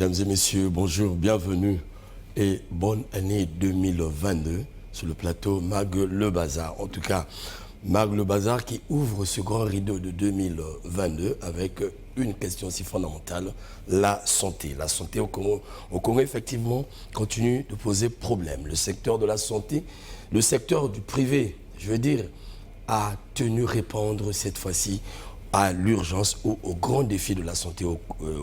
Mesdames et messieurs, bonjour, bienvenue et bonne année 2022 sur le plateau Mag Le Bazar. En tout cas, Mag Le Bazar qui ouvre ce grand rideau de 2022 avec une question si fondamentale, la santé. La santé au Congo, effectivement, continue de poser problème. Le secteur de la santé, le secteur du privé, je veux dire, a tenu répondre cette fois-ci à l'urgence ou au grand défi de la santé au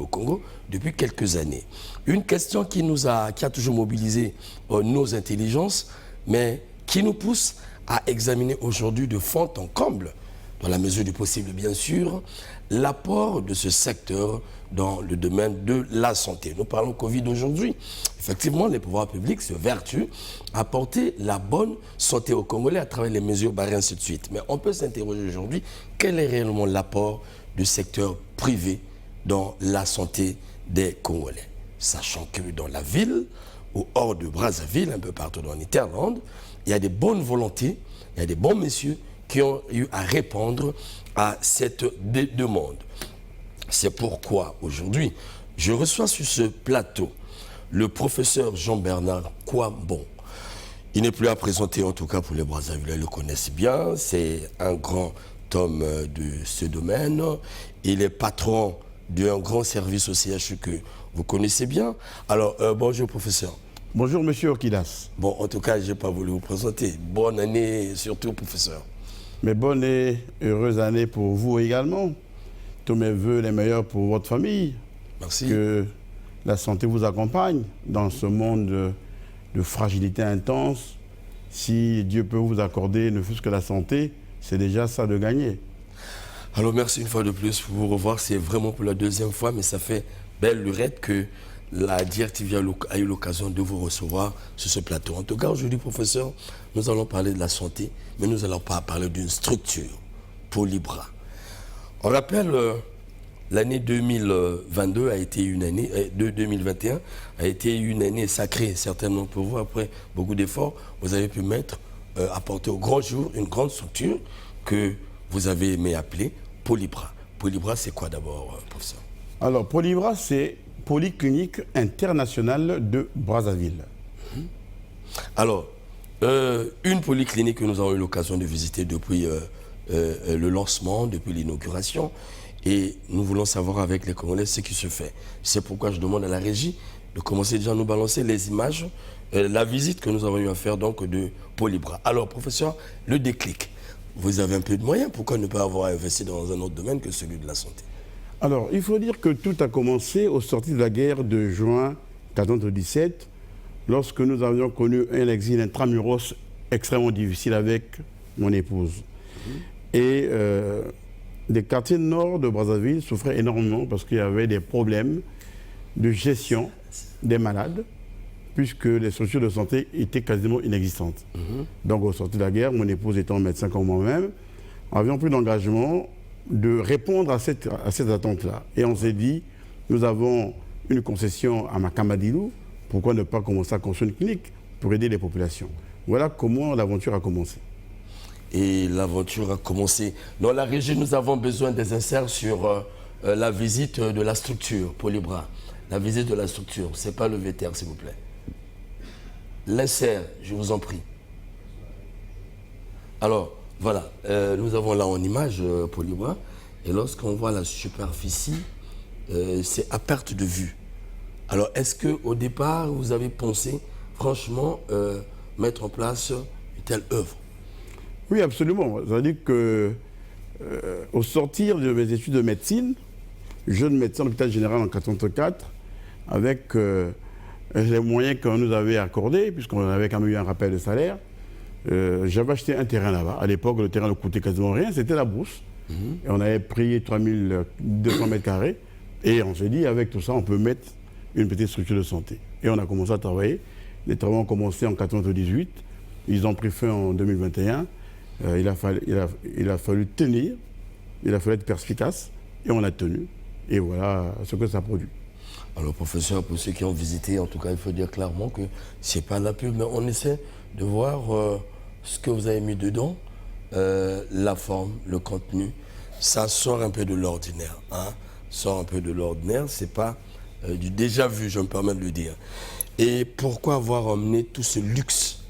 Congo depuis quelques années. Une question qui a toujours mobilisé nos intelligences, mais qui nous pousse à examiner aujourd'hui de fond en comble, dans la mesure du possible bien sûr, l'apport de ce secteur dans le domaine de la santé. Nous parlons Covid aujourd'hui. Effectivement, les pouvoirs publics se vertuent à apporter la bonne santé aux Congolais à travers les mesures barrières, ainsi de suite. Mais on peut s'interroger aujourd'hui, quel est réellement l'apport du secteur privé dans la santé des Congolais? Sachant que dans la ville, ou hors de Brazzaville, un peu partout dans l'Interland, il y a des bonnes volontés, il y a des bons messieurs qui ont eu à répondre à cette demande. C'est pourquoi aujourd'hui, je reçois sur ce plateau le professeur Jean-Bernard Kouambon. Il n'est plus à présenter, en tout cas pour les Brazzavillois, ils le connaissent bien. C'est un grand homme de ce domaine. Il est patron d'un grand service au CHU que vous connaissez bien. Alors, bonjour professeur. Bonjour monsieur Orkidas. Bon, en tout cas, je n'ai pas voulu vous présenter. Bonne année surtout, professeur. Mais bonne et heureuse année pour vous également. Tous mes voeux les meilleurs pour votre famille. Merci. Que la santé vous accompagne dans ce monde de fragilité intense. Si Dieu peut vous accorder ne fût-ce que la santé, c'est déjà ça de gagner. Alors merci une fois de plus pour vous revoir. C'est vraiment pour la deuxième fois, mais ça fait belle lurette que la DIRTV a eu l'occasion de vous recevoir sur ce plateau. En tout cas, aujourd'hui, professeur, nous allons parler de la santé, mais nous n'allons pas parler d'une structure, Polibra. On rappelle, l'année 2022 a été une année, 2021 a été une année sacrée, certainement pour vous. Après beaucoup d'efforts, vous avez pu apporter au grand jour une grande structure que vous avez aimé appeler Polibra. Polibra, c'est quoi d'abord, professeur? Alors, Polibra, c'est Polyclinique internationale de Brazzaville. Alors, une polyclinique que nous avons eu l'occasion de visiter depuis le lancement, depuis l'inauguration, et nous voulons savoir avec les Congolais ce qui se fait. C'est pourquoi je demande à la régie de commencer déjà à nous balancer les images, la visite que nous avons eu à faire donc de Polibra. Alors, professeur, le déclic. Vous avez un peu de moyens, pourquoi ne pas avoir investi dans un autre domaine que celui de la santé? Alors, il faut dire que tout a commencé au sorti de la guerre de juin 1917, lorsque nous avions connu un exil intramuros extrêmement difficile avec mon épouse. Et les quartiers nord de Brazzaville souffraient énormément parce qu'il y avait des problèmes de gestion des malades, puisque les structures de santé étaient quasiment inexistantes. Donc, au sorti de la guerre, mon épouse étant médecin comme moi-même, avions pris l'engagement de répondre à cette attente-là. Et on s'est dit, nous avons une concession à Makamadilou, pourquoi ne pas commencer à construire une clinique pour aider les populations? Voilà comment l'aventure a commencé. Et l'aventure a commencé. Dans la région, nous avons besoin des inserts sur la visite de la structure, Polibra. La visite de la structure, ce n'est pas le VTR, s'il vous plaît. L'insert, je vous en prie. Alors, voilà, nous avons là en image Polibra, et lorsqu'on voit la superficie, c'est à perte de vue. Alors, est-ce qu'au départ, vous avez pensé, franchement, mettre en place une telle œuvre? Oui, absolument. C'est-à-dire qu'au sortir de mes études de médecine, jeune médecin à l'hôpital général en 1984, avec les moyens qu'on nous avait accordés, puisqu'on avait quand même eu un rappel de salaire, j'avais acheté un terrain là-bas. À l'époque, le terrain ne coûtait quasiment rien, c'était la brousse. Et on avait pris 3200 mètres carrés. Et on s'est dit, avec tout ça, on peut mettre une petite structure de santé. Et on a commencé à travailler. Les travaux ont commencé en 1998. Ils ont pris fin en 2021. Il a fallu tenir, il a fallu être perspicace. Et on a tenu. Et voilà ce que ça produit. Alors, professeur, pour ceux qui ont visité, en tout cas, il faut dire clairement que ce n'est pas la pub, mais on essaie de voir ce que vous avez mis dedans, la forme, le contenu. Ça sort un peu de l'ordinaire. Sort un peu de l'ordinaire. Ce n'est pas du déjà vu, je me permets de le dire. Et pourquoi avoir emmené tout ce luxe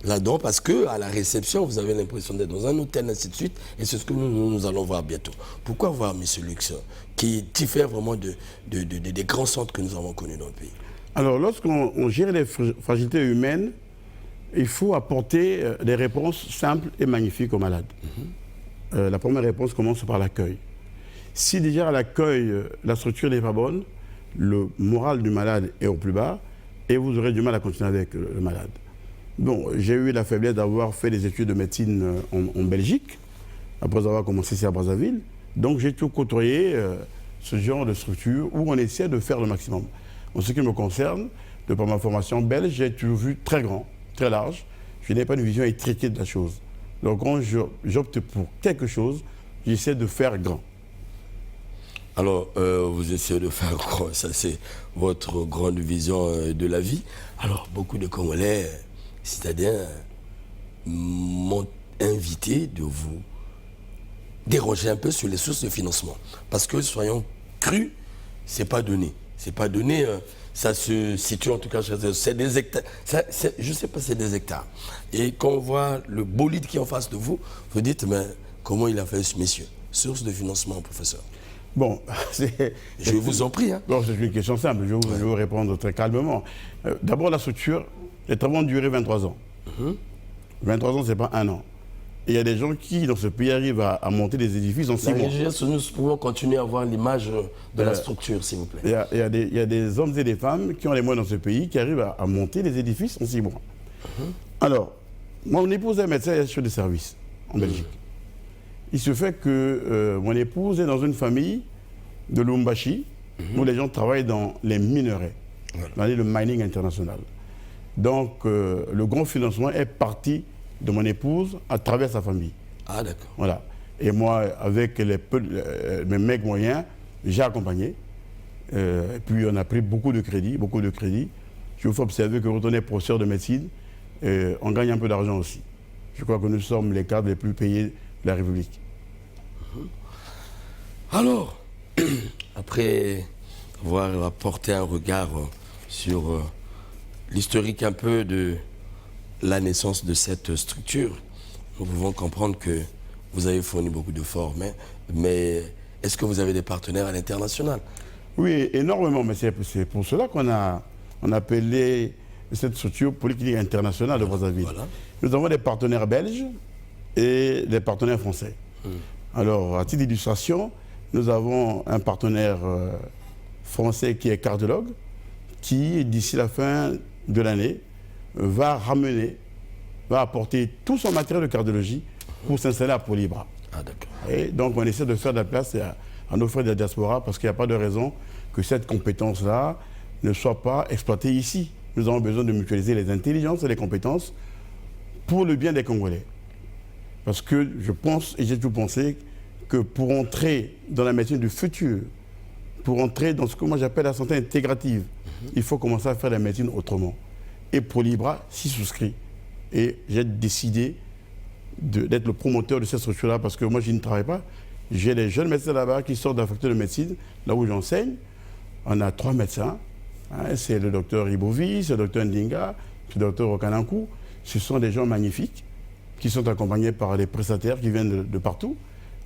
là-dedans? Parce que à la réception, vous avez l'impression d'être dans un hôtel, ainsi de suite, et c'est ce que nous allons voir bientôt. Pourquoi avoir mis ce luxe qui diffère vraiment des grands centres que nous avons connus dans le pays? Alors, lorsqu'on gère les fragilités humaines, il faut apporter des réponses simples et magnifiques aux malades. La première réponse commence par l'accueil. Si déjà à l'accueil, la structure n'est pas bonne, le moral du malade est au plus bas et vous aurez du mal à continuer avec le malade. Bon, j'ai eu la faiblesse d'avoir fait des études de médecine en Belgique, après avoir commencé ici à Brazzaville. Donc j'ai tout côtoyé ce genre de structure où on essaie de faire le maximum. En ce qui me concerne, de par ma formation belge, j'ai toujours vu très grand, très large. Je n'ai pas une vision étriquée de la chose. Donc quand j'opte pour quelque chose, j'essaie de faire grand. Alors, vous essayez de faire grand, ça c'est votre grande vision de la vie. Alors, beaucoup de Congolais, citadins, m'ont invité de vous déroger un peu sur les sources de financement. Parce que, soyons crus, c'est pas donné. C'est pas donné, ça se situe en tout cas, c'est des hectares. Je sais pas, c'est des hectares. Et quand on voit le bolide qui est en face de vous, vous dites, mais comment il a fait ce monsieur? Source de financement, professeur. Bon, je vous en prie. Hein. Bon, c'est une question simple, je vais vous répondre très calmement. D'abord, la structure, les travaux ont duré 23 ans. 23 ans, ce n'est pas un an. Et il y a des gens qui, dans ce pays, arrivent à monter des édifices en 6 mois. Nous pouvons continuer à voir l'image de la structure, s'il vous plaît. Il y a des hommes et des femmes qui ont les moyens dans ce pays qui arrivent à monter des édifices en 6 mois. Alors, mon épouse est médecin et chef de service en Belgique. Il se fait que mon épouse est dans une famille de Lumbashi, où les gens travaillent dans les minerais, dans le mining international. Donc, le grand financement est parti de mon épouse à travers sa famille. Ah, d'accord. Voilà. Et moi, avec mes mecs moyens, j'ai accompagné. Et puis, on a pris beaucoup de crédits, beaucoup de crédits. Il faut observer que quand on est professeur de médecine, on gagne un peu d'argent aussi. Je crois que nous sommes les cadres les plus payés de la République. Alors, après avoir apporté un regard sur l'historique un peu de la naissance de cette structure, nous pouvons comprendre que vous avez fourni beaucoup d'efforts, mais est-ce que vous avez des partenaires à l'international? Oui, énormément, mais c'est pour cela qu'on a appelé cette structure Polyclinique internationale de Brazzaville. Voilà. Nous avons des partenaires belges et des partenaires français. Alors, à titre d'illustration, nous avons un partenaire français qui est cardiologue, qui, d'ici la fin de l'année, va apporter tout son matériel de cardiologie pour s'installer à Polybra. Ah, d'accord. Et donc, on essaie de faire de la place à nos frères de la diaspora parce qu'il n'y a pas de raison que cette compétence-là ne soit pas exploitée ici. Nous avons besoin de mutualiser les intelligences et les compétences pour le bien des Congolais. Parce que je pense, et j'ai toujours pensé, que pour entrer dans la médecine du futur, pour entrer dans ce que moi j'appelle la santé intégrative, il faut commencer à faire la médecine autrement. Et Polybra s'y souscrit. Et j'ai décidé d'être le promoteur de cette structure-là parce que moi je ne travaille pas. J'ai des jeunes médecins là-bas qui sortent de la faculté de médecine, là où j'enseigne. On a 3 médecins. Hein, c'est le docteur Ibovi, c'est le docteur Ndinga, c'est le docteur Okanankou. Ce sont des gens magnifiques qui sont accompagnés par des prestataires qui viennent de partout.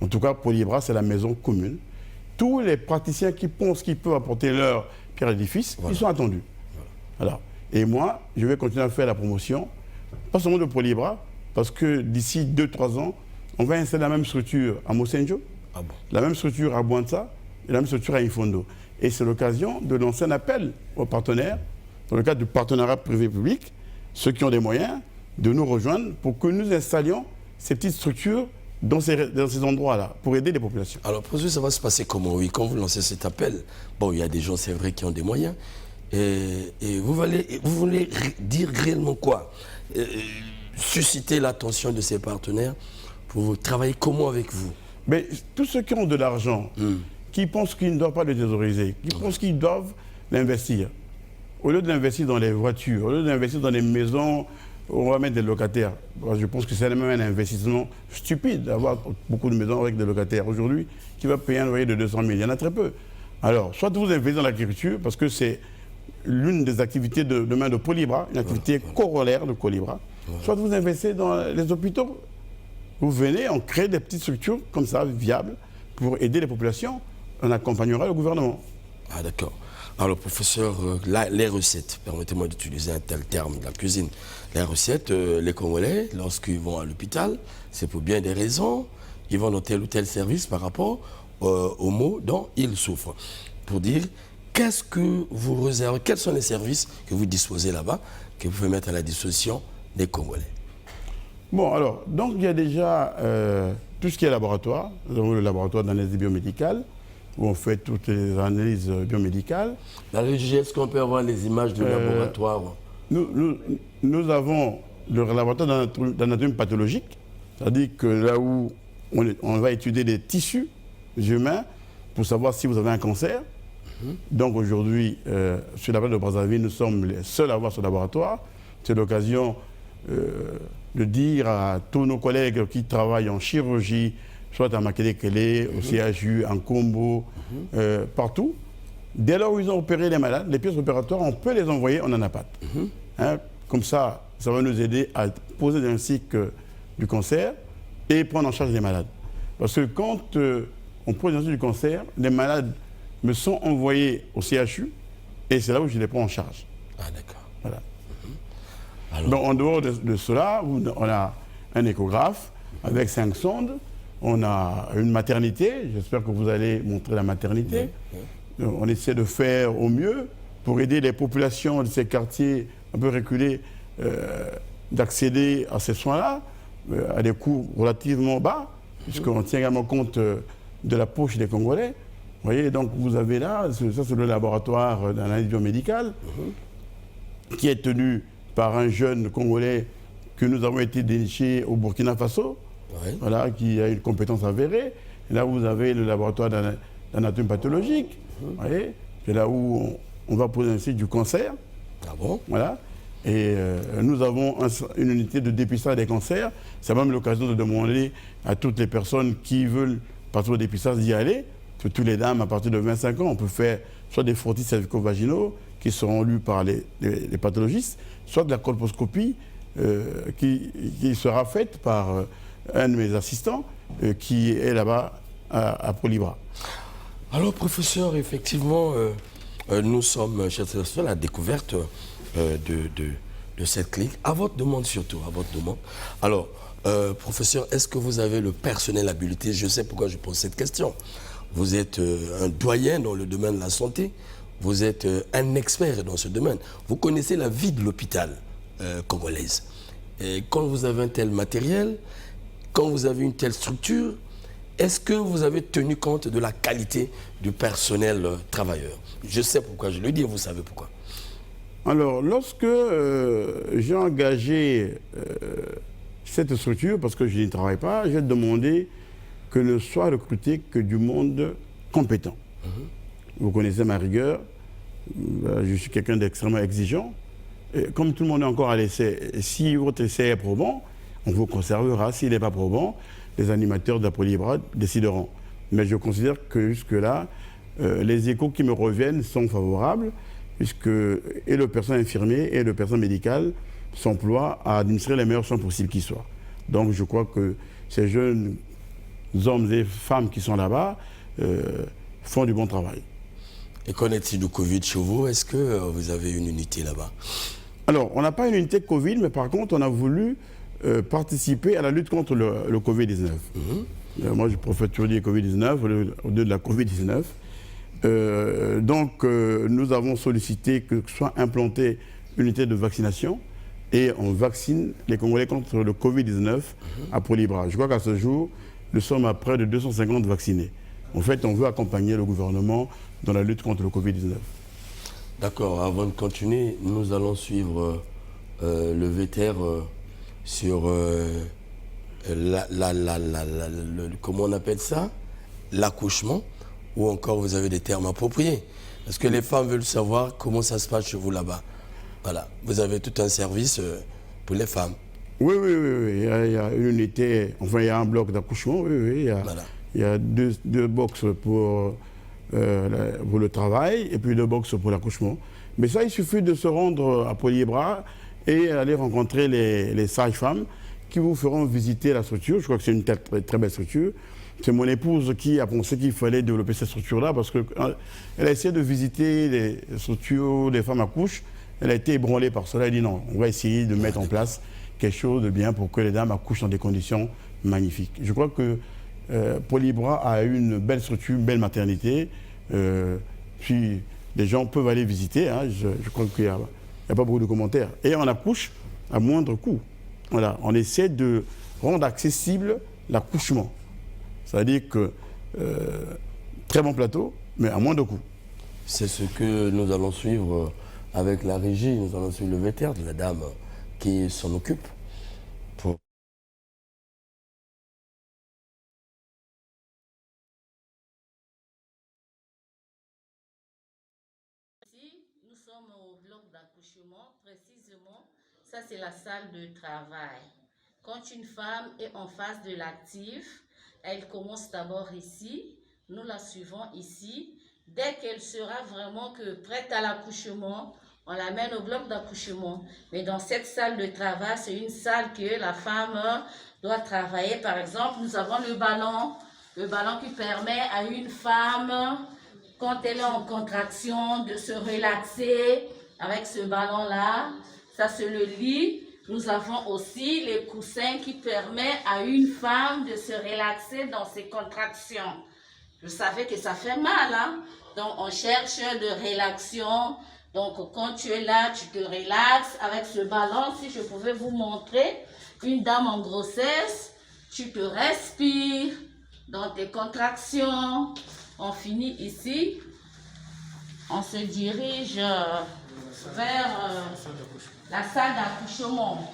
En tout cas, Polybra, c'est la maison commune. Tous les praticiens qui pensent qu'ils peuvent apporter leur pierre d'édifice, ils sont attendus. Alors, et moi, je vais continuer à faire la promotion, pas seulement de Polybra, parce que d'ici 2-3 ans, on va installer la même structure à Mosenjo, la même structure à Bouanta et la même structure à Infondo. Et c'est l'occasion de lancer un appel aux partenaires, dans le cadre du partenariat privé-public, ceux qui ont des moyens, de nous rejoindre pour que nous installions ces petites structures dans ces endroits-là, pour aider les populations. Alors, pour ça va se passer comment? Oui, quand vous lancez cet appel, bon, il y a des gens, c'est vrai, qui ont des moyens. Et vous voulez dire réellement quoi? Susciter l'attention de ces partenaires pour travailler comment avec vous? Mais tous ceux qui ont de l'argent, qui pensent qu'ils ne doivent pas le thésauriser, qui pensent qu'ils doivent l'investir, au lieu de l'investir dans les voitures, au lieu d'investir dans les maisons, on va mettre des locataires. Je pense que c'est même un investissement stupide d'avoir beaucoup de maisons avec des locataires. Aujourd'hui, qui va payer un loyer de 200 000? Il y en a très peu. Alors, soit vous investissez dans l'agriculture, parce que c'est l'une des activités de demain de Colibra, une activité corollaire de Colibra. Soit vous investissez dans les hôpitaux. Vous venez, on crée des petites structures comme ça, viables, pour aider les populations. On accompagnera le gouvernement. Ah d'accord. Alors professeur, les recettes, permettez-moi d'utiliser un tel terme de la cuisine. Les recettes, les Congolais, lorsqu'ils vont à l'hôpital, c'est pour bien des raisons. Ils vont dans tel ou tel service par rapport aux maux dont ils souffrent. Pour dire, qu'est-ce que vous réservez, quels sont les services que vous disposez là-bas, que vous pouvez mettre à la disposition des Congolais? Bon, alors, donc il y a déjà tout ce qui est laboratoire. Nous avons le laboratoire d'analyse biomédicale, où on fait toutes les analyses biomédicales. La régie, est-ce qu'on peut avoir les images du laboratoire? Nous avons le laboratoire d'anatomie pathologique, c'est-à-dire que là où on va étudier des tissus humains pour savoir si vous avez un cancer. Donc aujourd'hui, sur la place de Brazzaville, nous sommes les seuls à avoir ce laboratoire. C'est l'occasion de dire à tous nos collègues qui travaillent en chirurgie, soit à Makelekele, au CHU, en Combo, partout. Dès lors où ils ont opéré les malades, les pièces opératoires, on peut les envoyer en ANAPAT. Comme ça va nous aider à poser le diagnostic du cancer et prendre en charge les malades. Parce que quand on pose le diagnostic du cancer, les malades me sont envoyés au CHU et c'est là où je les prends en charge. Ah d'accord. Voilà. Alors... Donc en dehors de cela, on a un échographe avec 5 sondes. On a une maternité, j'espère que vous allez montrer la maternité. On essaie de faire au mieux pour aider les populations de ces quartiers un peu reculés d'accéder à ces soins-là à des coûts relativement bas, puisqu'on tient également compte de la poche des Congolais. Vous voyez, donc vous avez là, ça c'est le laboratoire d'analyse biomédicale qui est tenu par un jeune Congolais que nous avons été déniché au Burkina Faso. Oui. Voilà, qui a une compétence avérée. Et là, vous avez le laboratoire d'anatomie pathologique. Voyez, c'est là où on va poser un site du cancer. Ah bon? Voilà. Et nous avons une unité de dépistage des cancers. C'est même l'occasion de demander à toutes les personnes qui veulent partir au dépistage d'y aller. Surtout les dames à partir de 25 ans. On peut faire soit des frottis cervico-vaginaux qui seront lus par les pathologistes, soit de la colposcopie qui sera faite par un de mes assistants qui est là-bas à Colibra. Alors, professeur, effectivement, nous sommes, chers téléspectateurs, à la découverte de cette clinique, à votre demande surtout, à votre demande. Alors, professeur, est-ce que vous avez le personnel habilité? Je sais pourquoi je pose cette question. Vous êtes un doyen dans le domaine de la santé, vous êtes un expert dans ce domaine. Vous connaissez la vie de l'hôpital congolaise. Et quand vous avez un tel matériel, quand vous avez une telle structure, est-ce que vous avez tenu compte de la qualité du personnel travailleur? Je sais pourquoi je le dis, vous savez pourquoi. Alors, lorsque j'ai engagé cette structure, parce que je n'y travaille pas, j'ai demandé que ne soit recruté que du monde compétent. Vous connaissez ma rigueur, je suis quelqu'un d'extrêmement exigeant. Et comme tout le monde est encore à l'essai, si votre essai est probant, on vous conservera. S'il n'est pas probant, les animateurs de la Colibra décideront. Mais je considère que jusque-là, les échos qui me reviennent sont favorables, puisque et le personnel infirmier et le personnel médical s'emploient à administrer les meilleurs soins possibles qui soient. Donc je crois que ces jeunes hommes et femmes qui sont là-bas font du bon travail. Et qu'en est-il du Covid chez vous? Est-ce que vous avez une unité là-bas? Alors, on n'a pas une unité Covid, mais par contre, on a voulu participer à la lutte contre le Covid-19. Moi, je préfère toujours dire Covid-19 au lieu de la Covid-19. Donc, nous avons sollicité que soit implantée une unité de vaccination et on vaccine les Congolais contre le Covid-19 à Colibra. Je crois qu'à ce jour, nous sommes à près de 250 vaccinés. En fait, on veut accompagner le gouvernement dans la lutte contre le Covid-19. D'accord. Avant de continuer, nous allons suivre le VTR sur comment on appelle ça? L'accouchement, ou encore vous avez des termes appropriés. Parce que les femmes veulent savoir comment ça se passe chez vous là-bas. Voilà. Vous avez tout un service pour les femmes. Oui. Il y a une unité, enfin il y a un bloc d'accouchement, oui. Il y a deux box pour pour le travail et puis le box pour l'accouchement. Mais ça, il suffit de se rendre à Polyébra et aller rencontrer les sages-femmes qui vous feront visiter la structure. Je crois que c'est une très belle structure. C'est mon épouse qui a pensé qu'il fallait développer cette structure-là parce qu'elle a essayé de visiter les structures où les femmes accouchent. Elle a été ébranlée par cela. Elle a dit non, on va essayer de mettre en place quelque chose de bien pour que les dames accouchent dans des conditions magnifiques. Je crois que Polyébra a une belle structure, une belle maternité. Puis les gens peuvent aller visiter. Hein. Je crois qu'il n'y a pas beaucoup de commentaires. Et on accouche à moindre coût. Voilà. On essaie de rendre accessible l'accouchement. C'est-à-dire que très bon plateau, mais à moindre coût. C'est ce que nous allons suivre avec la régie. Nous allons suivre le vétérinaire de la dame qui s'en occupe. Nous sommes au bloc d'accouchement, précisément, ça c'est la salle de travail. Quand une femme est en phase de l'actif, elle commence d'abord ici, nous la suivons ici. Dès qu'elle sera vraiment prête à l'accouchement, on l'amène au bloc d'accouchement. Mais dans cette salle de travail, c'est une salle que la femme doit travailler. Par exemple, nous avons le ballon qui permet à une femme, quand elle est en contraction, de se relaxer avec ce ballon-là. Ça, c'est le lit. Nous avons aussi les coussins qui permettent à une femme de se relaxer dans ses contractions. Je savais que ça fait mal, hein? Donc, on cherche de relaxation. Donc, quand tu es là, tu te relaxes avec ce ballon. Si je pouvais vous montrer une dame en grossesse, tu te respires dans tes contractions. On finit ici. On se dirige vers la salle d'accouchement.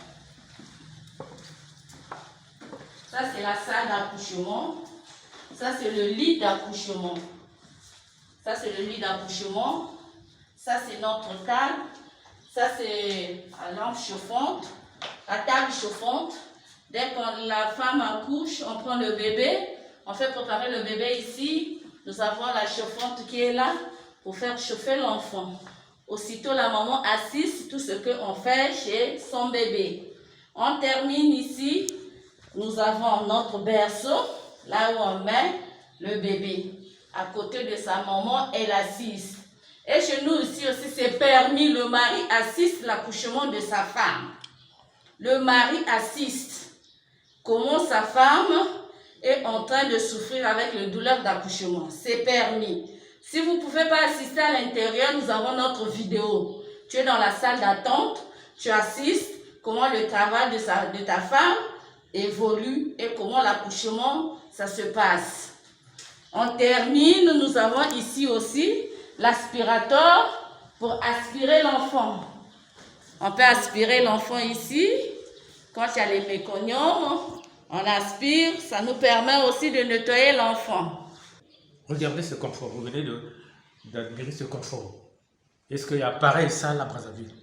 Ça, c'est la salle d'accouchement. Ça, c'est le lit d'accouchement. Ça, c'est le lit d'accouchement. Ça, c'est notre table. Ça, c'est la lampe chauffante. La table chauffante. Dès que la femme accouche, on prend le bébé. On fait préparer le bébé ici. Nous avons la chauffante qui est là pour faire chauffer l'enfant. Aussitôt, la maman assiste tout ce qu'on fait chez son bébé. On termine ici. Nous avons notre berceau, là où on met le bébé. À côté de sa maman, elle assiste. Et chez nous ici aussi, c'est permis, le mari assiste l'accouchement de sa femme. Le mari assiste comment sa femme est en train de souffrir avec les douleurs d'accouchement. C'est permis. Si vous ne pouvez pas assister à l'intérieur, nous avons notre vidéo. Tu es dans la salle d'attente, tu assistes comment le travail de ta femme évolue et comment l'accouchement, ça se passe. On termine, nous avons ici aussi l'aspirateur pour aspirer l'enfant. On peut aspirer l'enfant ici. Quand il y a les méconiums, on aspire. Ça nous permet aussi de nettoyer l'enfant. Regardez ce confort. Vous venez d'admirer ce confort. Est-ce qu'il y a pareil ça à Brazzaville?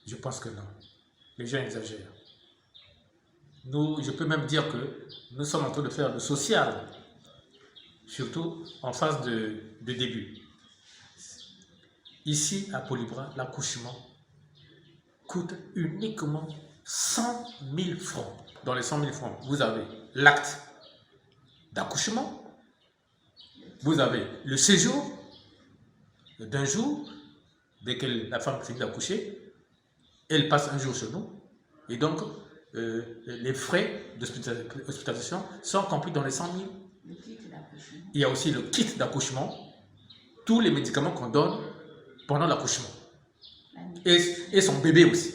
Je pense que non. Les gens exagèrent. Nous, je peux même dire que nous sommes en train de faire le social, surtout en phase de début. Ici, à Polyébra, l'accouchement coûte uniquement 100 000 francs. Dans les 100 000 francs, vous avez l'acte d'accouchement, vous avez le séjour d'un jour, dès que la femme finit d'accoucher, elle passe un jour chez nous, et donc les frais d'hospitalisation sont compris dans les 100 000. Il y a aussi le kit d'accouchement, tous les médicaments qu'on donne pendant l'accouchement, et son bébé aussi.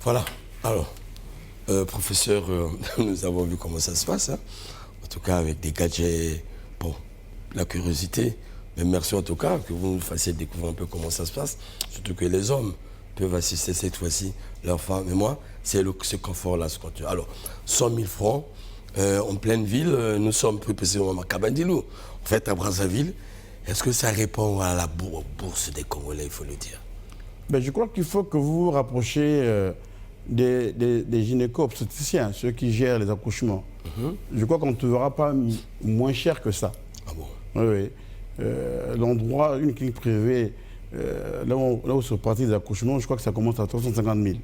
Voilà. Alors, professeur, nous avons vu comment ça se passe, hein. En tout cas avec des gadgets, bon, la curiosité. Mais merci en tout cas que vous nous fassiez découvrir un peu comment ça se passe, surtout que les hommes peuvent assister cette fois-ci leurs femmes et moi, c'est ce confort-là, ce contenu. Alors, 100 000 francs, en pleine ville, nous sommes plus précisément à Kabandilou, en fait à Brazzaville. Est-ce que ça répond à la bourse des Congolais, il faut le dire? Ben, je crois qu'il faut que vous vous rapprochiez des gynéco-obstétriciens, ceux qui gèrent les accouchements. Je crois qu'on ne te verra pas moins cher que ça. Ah bon? Oui, oui. L'endroit, une clinique privée, là où se pratique les accouchements, je crois que ça commence à 350 000.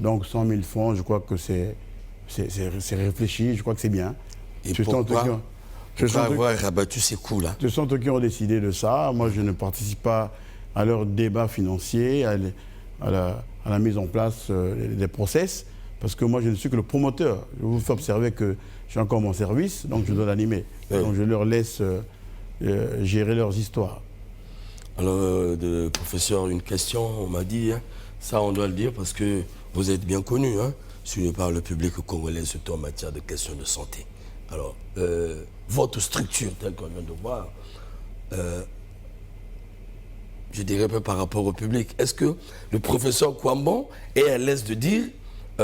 Donc 100 000 francs, je crois que c'est réfléchi, je crois que c'est bien. Et pourquoi avoir rabattu ces coûts-là? Ce sont eux qui ont décidé de ça. Moi, je ne participe pas à leur débat financier, à la mise en place des process, parce que moi, je ne suis que le promoteur. Je vous fais observer que j'ai encore mon service, donc je dois l'animer. Oui. Donc je leur laisse gérer leurs histoires. Alors, professeur, une question, on m'a dit, hein, ça on doit le dire parce que vous êtes bien connu, hein, suivi par le public congolais, surtout en matière de questions de santé. Alors, votre structure, telle qu'on vient de voir, je dirais un peu par rapport au public, est-ce que le professeur Kwambon est à l'aise de dire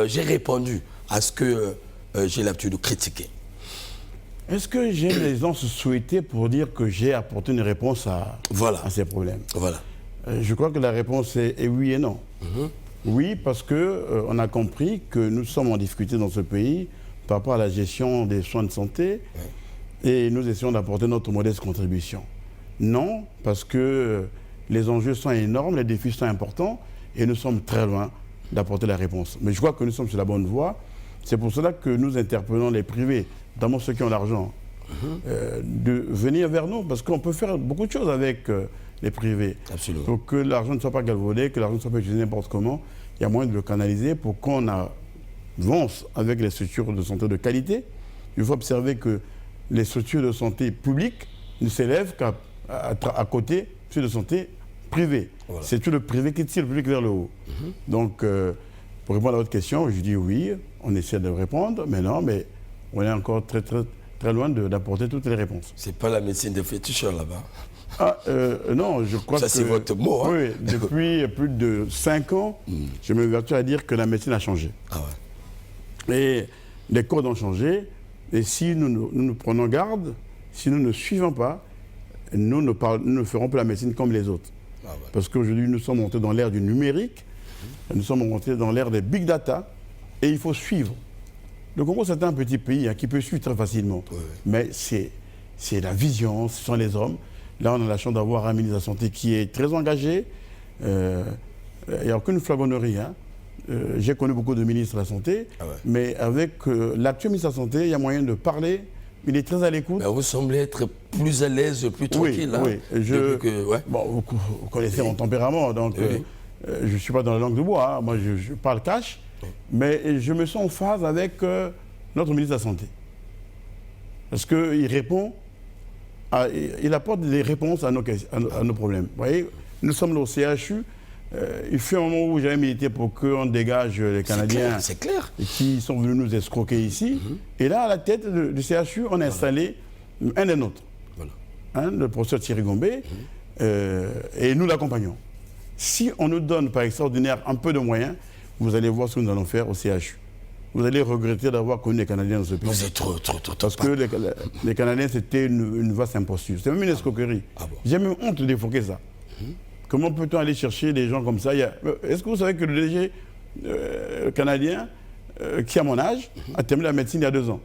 j'ai répondu à ce que j'ai l'habitude de critiquer? Est-ce que j'ai l'aisance souhaitée pour dire que j'ai apporté une réponse à ces problèmes? Voilà. Je crois que la réponse est oui et non. Oui, parce qu'on a compris que nous sommes en difficulté dans ce pays par rapport à la gestion des soins de santé et nous essayons d'apporter notre modeste contribution. Non, parce que les enjeux sont énormes, les défis sont importants et nous sommes très loin d'apporter la réponse. Mais je crois que nous sommes sur la bonne voie. C'est pour cela que nous interpellons les privés, notamment ceux qui ont l'argent, de venir vers nous, parce qu'on peut faire beaucoup de choses avec les privés. Absolument. Pour que l'argent ne soit pas galvaudé, que l'argent ne soit pas utilisé n'importe comment, il y a moyen de le canaliser pour qu'on avance avec les structures de santé de qualité. Il faut observer que les structures de santé publiques ne s'élèvent qu'à côté des structures de santé privées. Voilà. C'est tout le privé qui tire le public vers le haut. Donc, pour répondre à votre question, je dis oui, on essaie de répondre, mais non, mais on est encore très, très, très loin d'apporter toutes les réponses. C'est pas la médecine des féticheurs là-bas? Ah, non, je crois que... Ça, c'est votre mot, hein? Oui, depuis plus de 5 ans, je m'évertue à dire que la médecine a changé. Ah ouais. Et les codes ont changé, et si nous prenons garde, si nous ne suivons pas, nous ne ferons pas la médecine comme les autres. Ah ouais. Parce qu'aujourd'hui, nous sommes montés dans l'ère du numérique, nous sommes montés dans l'ère des big data, et il faut suivre. Le Congo, c'est un petit pays qui peut suivre très facilement. Oui. Mais c'est la vision, ce sont les hommes. Là, on a la chance d'avoir un ministre de la Santé qui est très engagé. Il n'y a aucune flagonnerie. J'ai connu beaucoup de ministres de la Santé, mais avec l'actuel ministre de la Santé, il y a moyen de parler. Il est très à l'écoute. Vous semblez être plus à l'aise, plus tranquille. Oui, oui. Bon, vous connaissez mon tempérament, donc je ne suis pas dans la langue de bois. Moi, je parle cash, mais je me sens en phase avec notre ministre de la Santé. Parce qu'il répond, il apporte des réponses à nos problèmes. Vous voyez, nous sommes là au CHU. Il fut un moment où j'avais milité pour qu'on dégage les Canadiens qui sont venus nous escroquer ici. Et là, à la tête du CHU, on a installé un des nôtres, le professeur Thierry Gombe, et nous l'accompagnons. Si on nous donne par extraordinaire un peu de moyens, vous allez voir ce que nous allons faire au CHU. Vous allez regretter d'avoir connu les Canadiens dans ce pays. Vous êtes trop. Parce que les Canadiens, c'était une vaste imposture. C'était même une escroquerie. J'ai même honte d'évoquer ça. Comment peut-on aller chercher des gens comme ça? Est-ce que vous savez que le DG canadien, qui a mon âge, a terminé la médecine il y a 2 ans?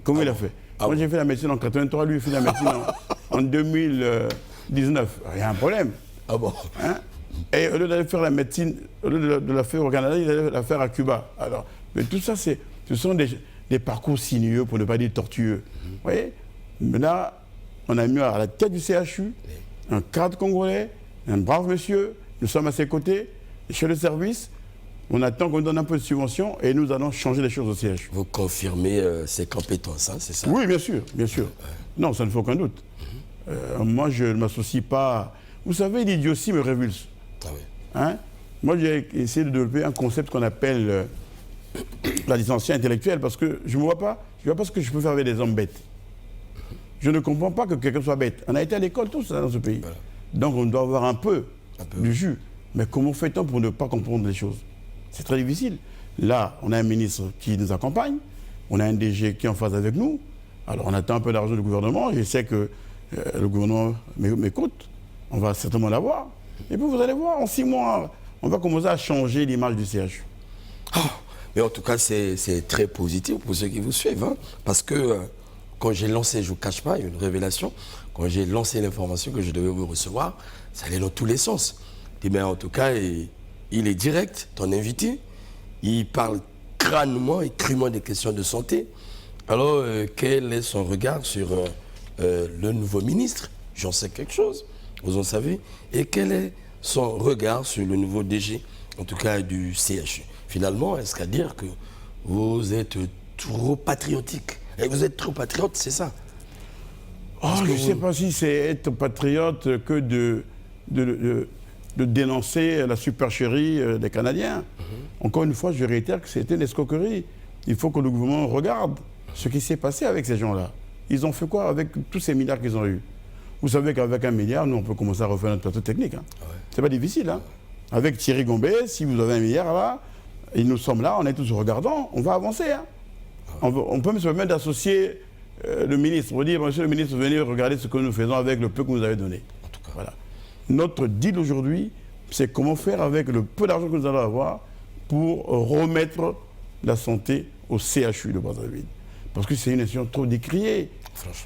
Comment il a fait? Moi, j'ai fait la médecine en 83, lui, il fait la médecine en 2019. Il y a un problème. Ah bon? Et au lieu d'aller faire la médecine, au lieu de la faire au Canada, il allait la faire à Cuba. Alors, mais tout ça, ce sont des parcours sinueux, pour ne pas dire tortueux. Vous voyez? Mais là, on a mis à la tête du CHU un cadre congolais, un brave monsieur, nous sommes à ses côtés, chez le service, on attend qu'on nous donne un peu de subvention et nous allons changer les choses au CHU. Vous confirmez ses compétences, c'est ça? Oui, bien sûr, bien sûr. Non, ça ne fait aucun doute. Moi, je ne m'associe pas... Vous savez, l'idiotie me révulse. Ah oui. Moi, j'ai essayé de développer un concept qu'on appelle la licenciée intellectuelle, parce que je ne vois pas ce que je peux faire avec des hommes bêtes. Je ne comprends pas que quelqu'un soit bête. On a été à l'école tous dans ce pays. Voilà. Donc on doit avoir un peu du jus. Mais comment fait-on pour ne pas comprendre les choses? C'est très difficile. Là, on a un ministre qui nous accompagne, on a un DG qui est en phase avec nous. Alors on attend un peu d'argent du gouvernement. Je sais que le gouvernement m'écoute. On va certainement l'avoir. Et puis vous allez voir, en 6 mois, on va commencer à changer l'image du CHU. Mais en tout cas, c'est très positif pour ceux qui vous suivent. Parce que quand j'ai lancé, je ne vous cache pas, une révélation, quand j'ai lancé l'information que je devais vous recevoir, ça allait dans tous les sens. Je dis, mais en tout cas, il est direct, ton invité, il parle crânement et crûment des questions de santé. Alors, quel est son regard sur le nouveau ministre? J'en sais quelque chose, vous en savez. Et quel est son regard sur le nouveau DG, en tout cas du CHU? Finalement, est-ce qu'à dire que vous êtes trop patriotique? Et vous êtes trop patriote, c'est ça? Je ne sais pas si c'est être patriote que de dénoncer la supercherie des Canadiens. Encore une fois, je réitère que c'était une escroquerie. Il faut que le gouvernement regarde ce qui s'est passé avec ces gens-là. Ils ont fait quoi avec tous ces milliards qu'ils ont eus? Vous savez qu'avec 1 milliard, nous, on peut commencer à refaire notre plateau technique. Hein. Ouais. C'est pas difficile. Hein. Avec Thierry Gombe, si vous avez 1 milliard là, et nous sommes là, on est tous regardants, on va avancer. Hein. On peut même se permettre d'associer le ministre, pour dire, monsieur le ministre, venez regarder ce que nous faisons avec le peu que vous nous avez donné. En tout cas. Voilà. Notre deal aujourd'hui, c'est comment faire avec le peu d'argent que nous allons avoir pour remettre la santé au CHU de Brazzaville. Parce que c'est une institution trop décriée.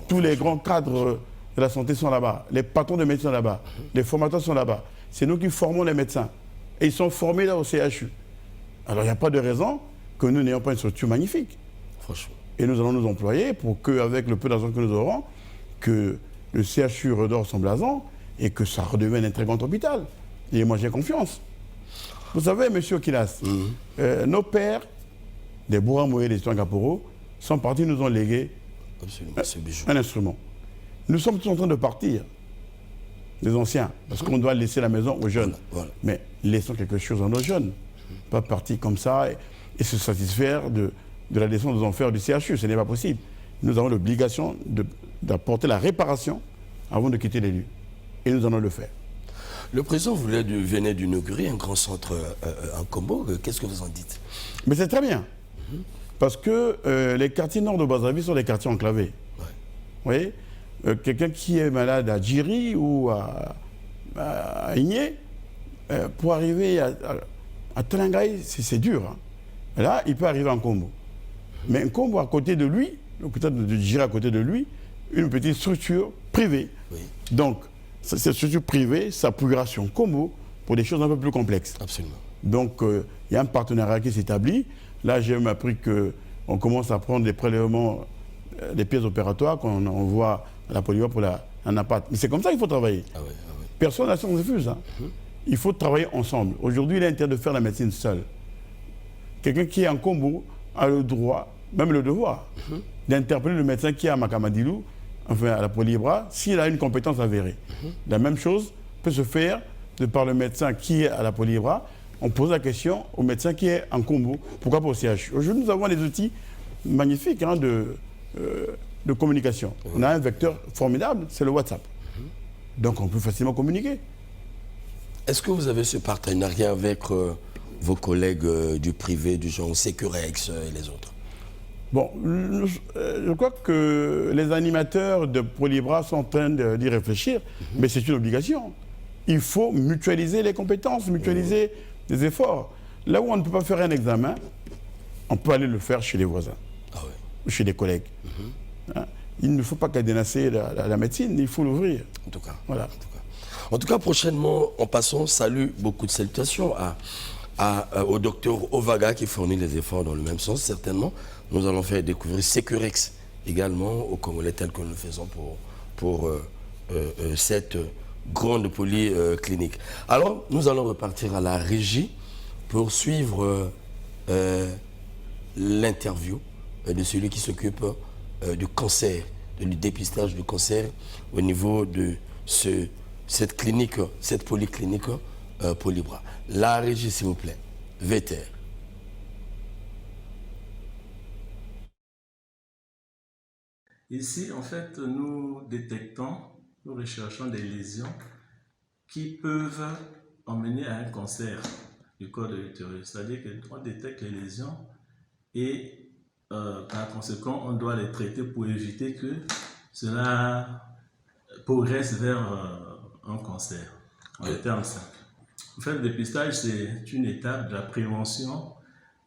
Tous les grands cadres de la santé sont là-bas. Les patrons de médecins sont là-bas. Les formateurs sont là-bas. C'est nous qui formons les médecins. Et ils sont formés là au CHU. Alors il n'y a pas de raison que nous n'ayons pas une structure magnifique. Franchement. Et nous allons nous employer pour qu'avec le peu d'argent que nous aurons, que le CHU redore son blason et que ça redevienne un très grand hôpital. Et moi j'ai confiance. Vous savez, monsieur Kilas, nos pères, des Bouramoé et des Tuangaporo, sont partis, nous ont légué un instrument. Nous sommes tous en train de partir, les anciens, parce qu'on doit laisser la maison aux jeunes. Voilà. Mais laissons quelque chose à nos jeunes. Pas partir comme ça et se satisfaire de la leçon nous en faire du CHU. Ce n'est pas possible. Nous avons l'obligation d'apporter la réparation avant de quitter les lieux. Et nous allons le faire. Le président venait d'inaugurer un grand centre en Congo. Qu'est-ce que vous en dites? Mais c'est très bien. Parce que les quartiers nord de Brazzaville sont des quartiers enclavés. Ouais. Vous voyez, quelqu'un qui est malade à Djiri ou à Igné, pour arriver à Telangaï, c'est dur. Hein. Là, il peut arriver en Congo. Mais un Congo à côté de lui, peut-être de Djiri à côté de lui, une petite structure privée. Oui. Donc, cette structure privée s'appuiera sur Congo pour des choses un peu plus complexes. Absolument. Donc, il y a un partenariat qui s'établit. Là, j'ai même appris qu'on commence à prendre des prélèvements, des pièces opératoires qu'on envoie à la polyvalente pour un appart. Mais c'est comme ça qu'il faut travailler. Ah oui. Personne n'a science refuse. Hein. Il faut travailler ensemble. Aujourd'hui, il est intérêt de faire la médecine seule. Quelqu'un qui est en Congo a le droit, même le devoir, d'interpeller le médecin qui est à Makamadilou, enfin à la Polybra, s'il a une compétence avérée. La même chose peut se faire par le médecin qui est à la Polybra. On pose la question au médecin qui est en Congo. Pourquoi pas au CHU? Aujourd'hui, nous avons des outils magnifiques hein, de communication. On a un vecteur formidable, c'est le WhatsApp. Donc on peut facilement communiquer. Est-ce que vous avez ce partenariat avec vos collègues du privé, du genre Sécurex et les autres? Bon, je crois que les animateurs de Polybra sont en train d'y réfléchir, mais c'est une obligation. Il faut mutualiser les compétences, mutualiser les efforts. Là où on ne peut pas faire un examen, on peut aller le faire chez les voisins, chez des collègues. Hein? Il ne faut pas cadenasser la médecine, il faut l'ouvrir. En tout cas. Voilà. En tout cas, prochainement, en passant, salut, beaucoup de salutations au docteur Ovaga qui fournit les efforts dans le même sens, certainement. Nous allons faire découvrir Sécurex également au Congolais, tel que nous le faisons pour cette grande polyclinique. Alors, nous allons repartir à la régie pour suivre l'interview de celui qui s'occupe du cancer, du dépistage du cancer au niveau de cette clinique, cette polyclinique Polybra. La régie, s'il vous plaît. VTR. Ici, en fait, nous détectons, nous recherchons des lésions qui peuvent emmener à un cancer du col de l'utérus. C'est-à-dire qu'on détecte les lésions et par conséquent, on doit les traiter pour éviter que cela progresse vers un cancer, en termes simples. En fait, le dépistage, c'est une étape de la prévention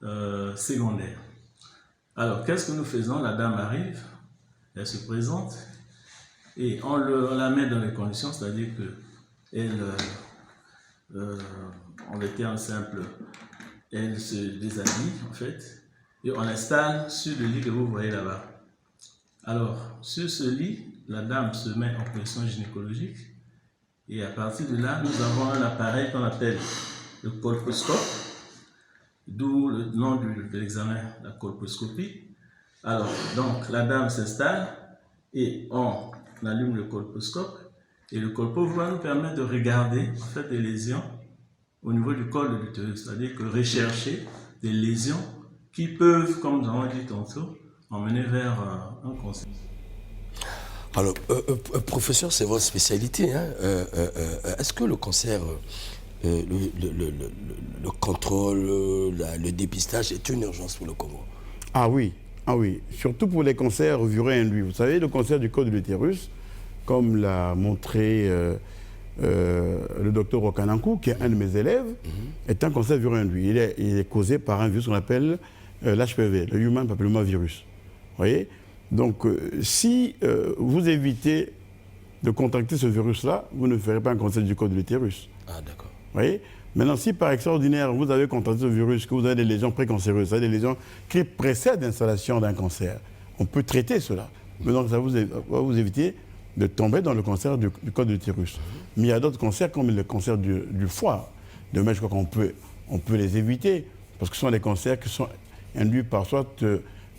secondaire. Alors, qu'est-ce que nous faisons? La dame arrive, elle se présente et on la met dans les conditions, c'est-à-dire qu'elle, en des termes simples, elle se déshabille en fait et on l'installe sur le lit que vous voyez là-bas. Alors, sur ce lit, la dame se met en position gynécologique et à partir de là, nous avons un appareil qu'on appelle le colposcope, d'où le nom de l'examen, la colposcopie. Alors, donc, la dame s'installe et on allume le colposcope et le colpo va nous permettre de regarder en fait des lésions au niveau du col de l'utérus, c'est-à-dire que rechercher des lésions qui peuvent, comme nous avons dit tantôt, emmener vers un cancer. Alors, professeur, c'est votre spécialité. Hein? Est-ce que le cancer, le contrôle, le dépistage est une urgence pour le Congo? Ah oui, surtout pour les cancers ovariens induits. Vous savez, le cancer du col de l'utérus, comme l'a montré le docteur Okanankou, qui est un de mes élèves, est un cancer ovariens induit. Il est causé par un virus qu'on appelle l'HPV, le Human Papillomavirus. Vous voyez? Donc, si vous évitez de contracter ce virus-là, vous ne ferez pas un cancer du col de l'utérus. Ah, d'accord. Vous voyez? Maintenant, si par extraordinaire, vous avez contracté ce virus, que vous avez des lésions précancéreuses, c'est-à-dire des lésions qui précèdent l'installation d'un cancer, on peut traiter cela. Mais donc, ça va vous éviter de tomber dans le cancer du col de l'utérus. Mais il y a d'autres cancers, comme le cancer du foie. Demain, je crois qu'on peut les éviter, parce que ce sont des cancers qui sont induits par soit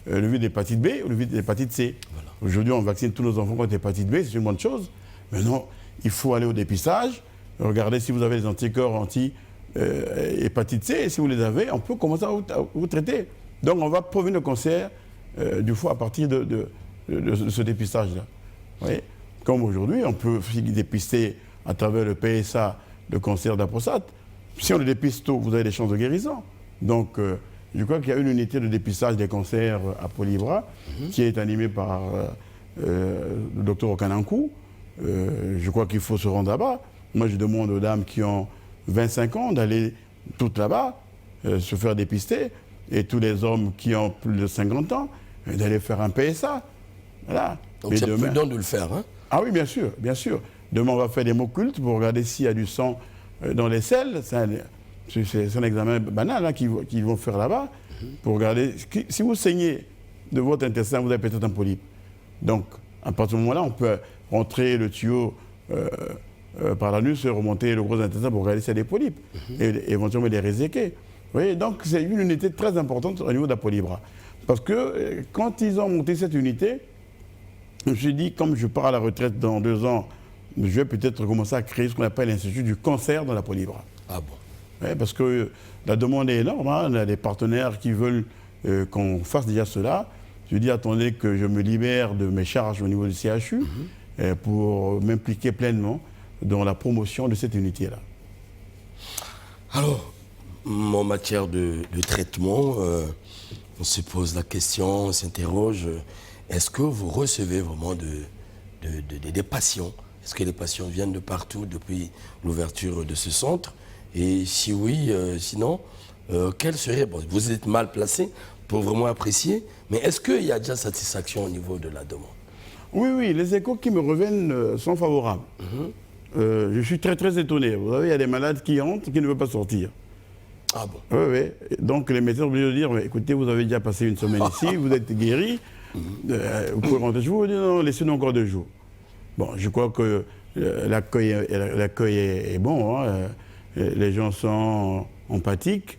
le virus d'hépatite B ou le virus d'hépatite C. Voilà. Aujourd'hui, on vaccine tous nos enfants contre l'hépatite B, c'est une bonne chose. Maintenant, il faut aller au dépistage, regarder si vous avez des anticorps anti-hépatite C, et si vous les avez, on peut commencer à vous traiter. Donc, on va prévenir le cancer du foie à partir de ce dépistage-là. Vous voyez? Comme aujourd'hui, on peut dépister à travers le PSA le cancer de la prostate. Si on le dépiste tôt, vous avez des chances de guérison. Donc, je crois qu'il y a une unité de dépistage des cancers à Polybra qui est animée par le docteur Okanankou. Je crois qu'il faut se rendre là-bas. Moi, je demande aux dames qui ont 25 ans d'aller toutes là-bas, se faire dépister, et tous les hommes qui ont plus de 50 ans, d'aller faire un PSA. Voilà. Donc c'est prudent de le faire, hein? Ah oui, bien sûr, bien sûr. Demain, on va faire des mots-cultes pour regarder s'il y a du sang dans les selles. C'est un examen banal hein, qu'ils vont faire là-bas, pour regarder. Si vous saignez de votre intestin, vous avez peut-être un polype. Donc, à partir de ce moment-là, on peut rentrer le tuyau par l'anus et remonter le gros intestin pour regarder s'il y a des polypes, et éventuellement les réséquer. Vous voyez, donc c'est une unité très importante au niveau de la Polybra. Parce que quand ils ont monté cette unité, je me suis dit, comme je pars à la retraite dans 2 ans, je vais peut-être commencer à créer ce qu'on appelle l'Institut du cancer dans la Polybra. Ah bon? Ouais, parce que la demande est énorme, hein. On a des partenaires qui veulent qu'on fasse déjà cela. Je dis, attendez que je me libère de mes charges au niveau du CHU pour m'impliquer pleinement dans la promotion de cette unité-là. Alors, en matière de traitement, on se pose la question, on s'interroge, est-ce que vous recevez vraiment des patients? Est-ce que les patients viennent de partout depuis l'ouverture de ce centre? Et si oui, sinon, quel serait... Bon, vous êtes mal placé pour vraiment apprécier, mais est-ce qu'il y a déjà satisfaction au niveau de la demande? Oui, les échos qui me reviennent sont favorables. Je suis très, très étonné. Vous savez, il y a des malades qui entrent, qui ne veulent pas sortir. Ah bon? Oui. Donc les médecins sont obligés de dire, mais écoutez, vous avez déjà passé une semaine ici, vous êtes guéri, vous pouvez rentrer chez vous. Vous dites, non, laissez-nous encore 2 jours. Bon, je crois que l'accueil est bon, hein. Les gens sont empathiques,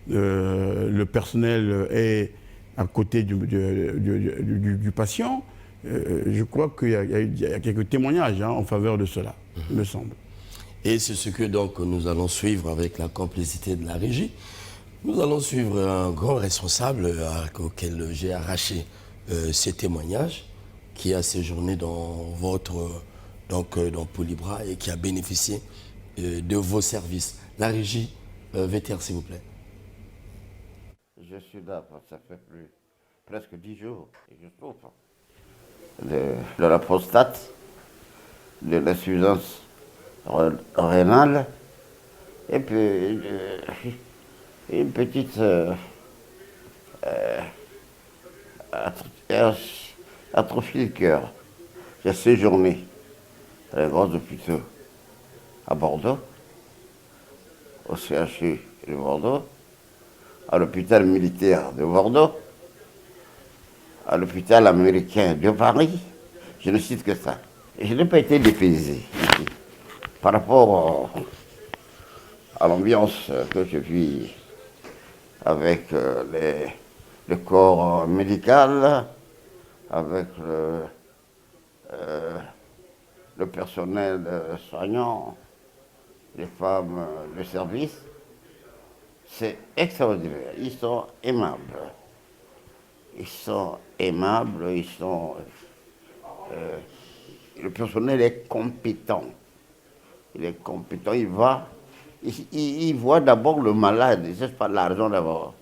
le personnel est à côté du patient. Je crois qu'il y a quelques témoignages hein, en faveur de cela, il me semble. Et c'est ce que donc nous allons suivre avec la complicité de la régie. Nous allons suivre un grand responsable auquel j'ai arraché ces témoignages, qui a séjourné dans dans Polybra et qui a bénéficié de vos services. La régie, VTR s'il vous plaît. Je suis là, ça fait presque 10 jours et je souffre de la prostate, de l'insuffisance rénale et puis une petite atrophie du cœur. J'ai séjourné dans les grands hôpitaux à Bordeaux, au CHU de Bordeaux, à l'hôpital militaire de Bordeaux, à l'hôpital américain de Paris. Je ne cite que ça. Et je n'ai pas été dépaysé ici par rapport à l'ambiance que je vis avec le corps médical, avec le personnel soignant, les femmes de service. C'est extraordinaire. Ils sont aimables. Ils sont aimables, le personnel est compétent. Il est compétent, il voit d'abord le malade, il ne cherche pas l'argent d'abord.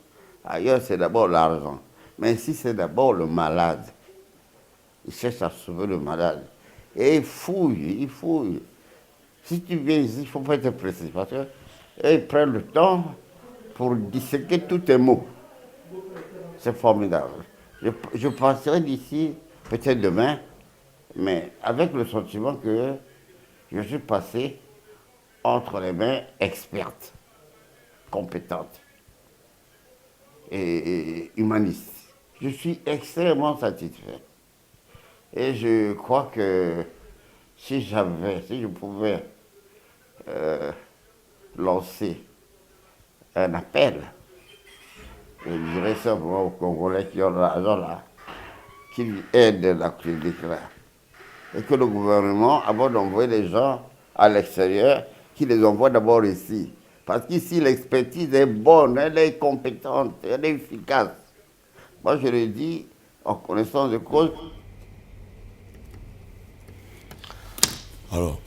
Ailleurs, c'est d'abord l'argent. Mais ici, c'est d'abord le malade. Il cherche à sauver le malade. Et il fouille. Si tu viens ici, il ne faut pas être précis, parce qu'ils prennent le temps pour disséquer tous tes mots. C'est formidable. Je passerai d'ici, peut-être demain, mais avec le sentiment que je suis passé entre les mains expertes, compétentes et humanistes. Je suis extrêmement satisfait. Et je crois que si je pouvais lancer un appel, je dirais simplement aux Congolais qui ont l'argent là, qu'ils aident la clinique là. Et que le gouvernement, avant d'envoyer les gens à l'extérieur, qu'il les envoie d'abord ici. Parce qu'ici, l'expertise est bonne, elle est compétente, elle est efficace. Moi, je le dis en connaissance de cause. Alors,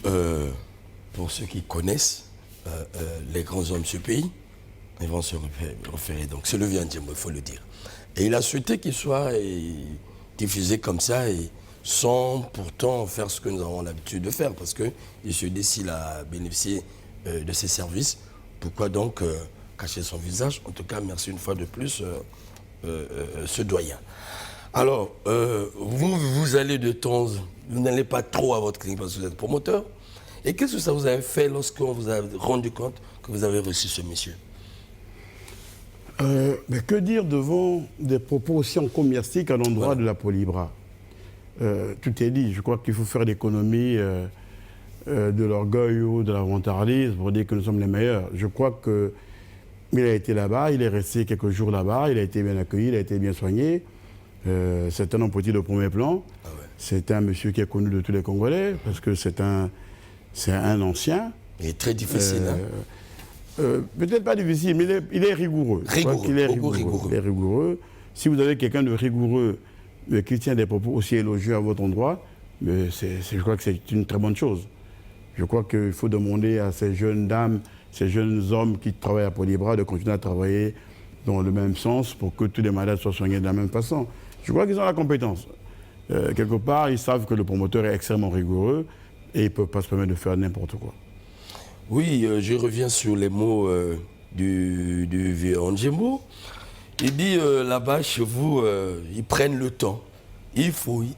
pour ceux qui connaissent les grands hommes de ce pays, ils vont se référer. Donc, c'est le Viandjembo, il faut le dire. Et il a souhaité qu'il soit diffusé comme ça, et sans pourtant faire ce que nous avons l'habitude de faire, parce qu'il se dit s'il a bénéficié de ces services, pourquoi donc cacher son visage? En tout cas, merci une fois de plus, ce doyen. Alors, vous allez de temps, vous n'allez pas trop à votre clinique parce que vous êtes promoteur. Et qu'est-ce que ça vous a fait lorsqu'on vous a rendu compte que vous avez reçu ce monsieur? Mais que dire devant des propos aussi encomiastiques à l'endroit de la Polybra? Tout est dit. Je crois qu'il faut faire l'économie de l'orgueil ou de la vantardise pour dire que nous sommes les meilleurs. Je crois qu'il a été là-bas, il est resté quelques jours là-bas, il a été bien accueilli, il a été bien soigné. C'est un homme politique de premier plan. Ah ouais. C'est un monsieur qui est connu de tous les Congolais parce que c'est un ancien. Il est très difficile. Peut-être pas difficile, mais il est rigoureux. Il est rigoureux. Si vous avez quelqu'un de rigoureux qui tient des propos aussi élogieux à votre endroit, je crois que c'est une très bonne chose. Je crois qu'il faut demander à ces jeunes dames, ces jeunes hommes qui travaillent à Polybra de continuer à travailler dans le même sens pour que tous les malades soient soignés de la même façon. Je crois qu'ils ont la compétence. Quelque part, ils savent que le promoteur est extrêmement rigoureux et ils ne peuvent pas se permettre de faire n'importe quoi. Oui, je reviens sur les mots du Viandjembo. Il dit là-bas, chez vous, ils prennent le temps. Ils fouillent.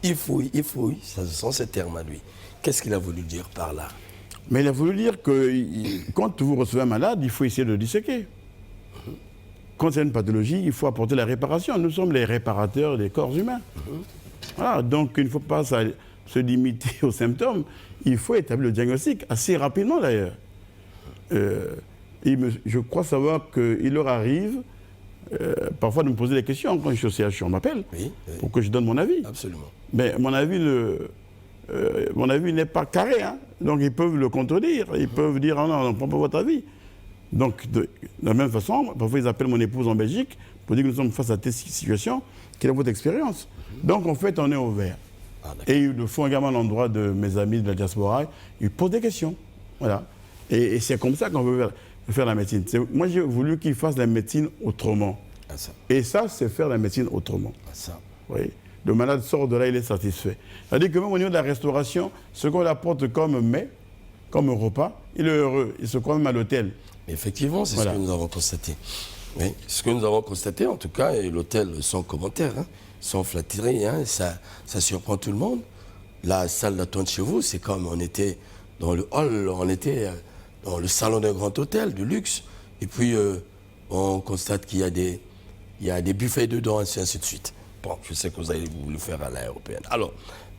Ça sent ces termes à lui. Qu'est-ce qu'il a voulu dire par là? Mais il a voulu dire que quand vous recevez un malade, il faut essayer de le disséquer. Quand c'est une pathologie, il faut apporter la réparation. Nous sommes les réparateurs des corps humains. Voilà, donc il ne faut pas se limiter aux symptômes. Il faut établir le diagnostic, assez rapidement d'ailleurs. Je crois savoir qu'il leur arrive parfois de me poser des questions quand je suis au CHU. On m'appelle pour que je donne mon avis. Absolument. Mais mon avis n'est pas carré. Hein. Donc ils peuvent le contredire. Ils peuvent dire ah non, on ne prend pas votre avis. Donc de la même façon, parfois ils appellent mon épouse en Belgique pour dire que nous sommes face à telle situation. Quelle est votre expérience? Donc en fait, on est ouvert. Et ils le font également à l'endroit de mes amis de la diaspora. Ils posent des questions. Voilà. Et c'est comme ça qu'on veut faire la médecine. Moi, j'ai voulu qu'ils fassent la médecine autrement. Ah, ça. Et ça, c'est faire la médecine autrement. Ah, ça. Oui. Le malade sort de là, il est satisfait. C'est-à-dire que même au niveau de la restauration, ce qu'on apporte comme mets, comme repas, il est heureux. Il se croit même à l'hôtel. Effectivement, c'est ce que nous avons constaté. Oui, ce que nous avons constaté en tout cas, et l'hôtel sans commentaire, hein, sans flatterie, hein, ça surprend tout le monde. La salle d'attente chez vous, c'est comme on était dans le hall, on était dans le salon d'un grand hôtel de luxe, et puis on constate qu'il y a des buffets dedans, et ainsi de suite. Bon, je sais que vous allez vous le faire à la européenne. Alors,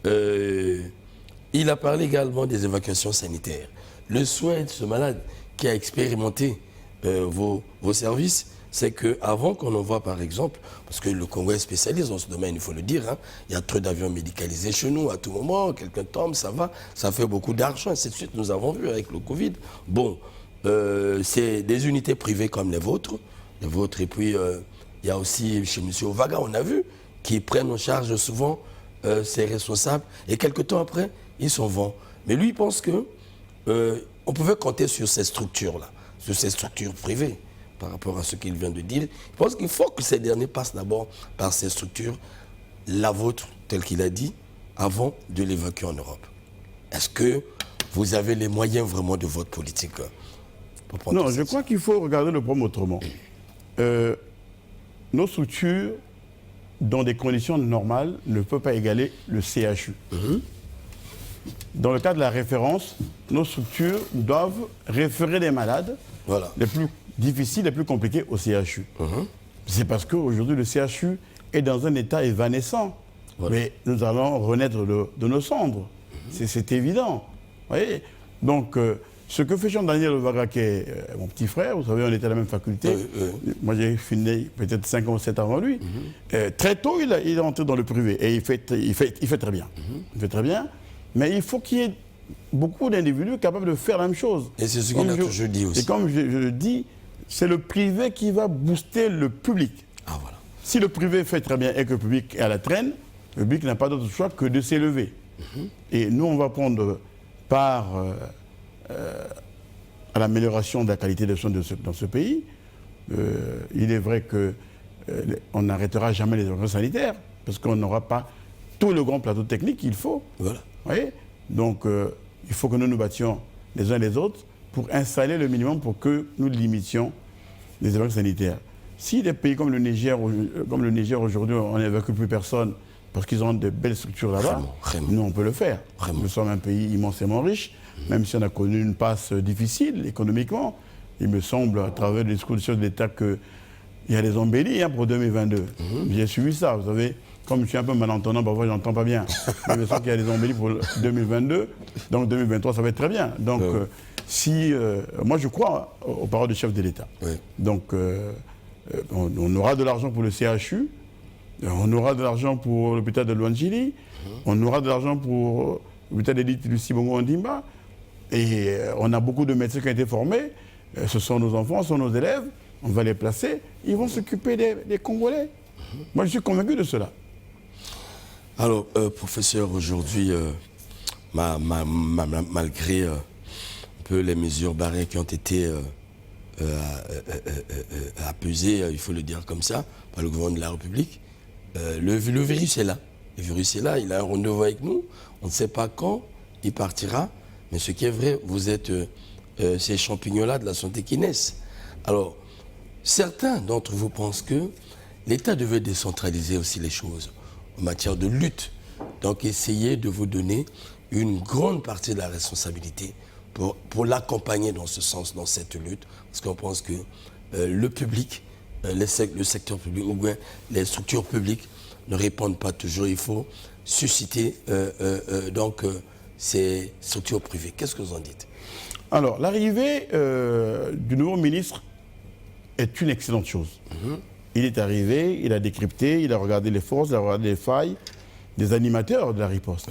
il a parlé également des évacuations sanitaires. Le souhait de ce malade qui a expérimenté vos services, c'est qu'avant qu'on envoie par exemple, parce que le Congo est spécialiste dans ce domaine, il faut le dire, hein, il y a trop d'avions médicalisés chez nous, à tout moment, quelqu'un tombe, ça va, ça fait beaucoup d'argent, ainsi de suite, nous avons vu avec le Covid. Bon, c'est des unités privées comme les vôtres, et puis il y a aussi chez M. Ovaga, on a vu, qui prennent en charge souvent ces responsables, et quelques temps après, ils s'en vont. Mais lui, il pense que on pouvait compter sur ces structures-là, sur ces structures privées, par rapport à ce qu'il vient de dire. Je pense qu'il faut que ces derniers passent d'abord par ces structures, la vôtre, telle qu'il a dit, avant de l'évacuer en Europe. Est-ce que vous avez les moyens vraiment de votre politique pour prendre Non, je crois qu'il faut regarder le problème autrement. Nos structures, dans des conditions normales, ne peuvent pas égaler le CHU. Dans le cas de la référence, nos structures doivent référer les malades les plus difficiles, les plus compliqués au CHU. C'est parce qu'aujourd'hui, le CHU est dans un état évanescent. Mais nous allons renaître de nos cendres. C'est évident. Vous voyez. Donc, ce que fait Jean-Daniel Ovaga, qui est mon petit frère, vous savez, on était à la même faculté. Moi, j'ai fini peut-être 5 ou 7 avant lui. Très tôt, il est entré dans le privé. Et il fait très bien. Il fait très bien. Mais il faut qu'il y ait beaucoup d'individus capables de faire la même chose. Et c'est ce qu'il a toujours dit aussi. Et comme je le dis, c'est le privé qui va booster le public. Ah, voilà. Si le privé fait très bien et que le public est à la traîne, le public n'a pas d'autre choix que de s'élever. Et nous, on va prendre part à l'amélioration de la qualité des soins dans ce pays. Il est vrai qu'on n'arrêtera jamais les urgences sanitaires, parce qu'on n'aura pas tout le grand plateau technique qu'il faut. Voilà. Vous voyez. Donc, il faut que nous nous battions les uns les autres pour installer le minimum pour que nous limitions les évacuations sanitaires. Si des pays comme le Niger aujourd'hui, on n'évacue plus personne parce qu'ils ont de belles structures là-bas, nous, on peut le faire. Nous sommes un pays immensément riche, même si on a connu une passe difficile économiquement. Il me semble, à travers les discours de l'État, qu'il y a des embellis pour 2022. J'ai suivi ça, vous savez. Comme je suis un peu malentendant, parfois je n'entends pas bien. Mais il me semble qu'il y a des embellis pour 2022. Donc 2023, ça va être très bien. Donc moi je crois aux paroles du chef de l'État. Donc on aura de l'argent pour le CHU, on aura de l'argent pour l'hôpital de Luanjili, on aura de l'argent pour l'hôpital d'élite du Sibongo Ondimba. Et on a beaucoup de médecins qui ont été formés. Ce sont nos enfants, ce sont nos élèves. On va les placer. Ils vont s'occuper des Congolais. Moi je suis convaincu de cela. Alors, professeur, aujourd'hui, malgré un peu les mesures barrières qui ont été apesées, il faut le dire comme ça, par le gouvernement de la République, le virus est là. Le virus est là, il a un rendez-vous avec nous. On ne sait pas quand il partira, mais ce qui est vrai, vous êtes ces champignons-là de la santé qui naissent. Alors, certains d'entre vous pensent que l'État devait décentraliser aussi les choses en matière de lutte. Donc, essayez de vous donner une grande partie de la responsabilité pour l'accompagner dans ce sens, dans cette lutte. Parce qu'on pense que le public, le secteur public, ou bien les structures publiques ne répondent pas toujours. Il faut susciter ces structures privées. Qu'est-ce que vous en dites? Alors, l'arrivée du nouveau ministre est une excellente chose. Il est arrivé, il a décrypté, il a regardé les forces, il a regardé les failles des animateurs de la riposte.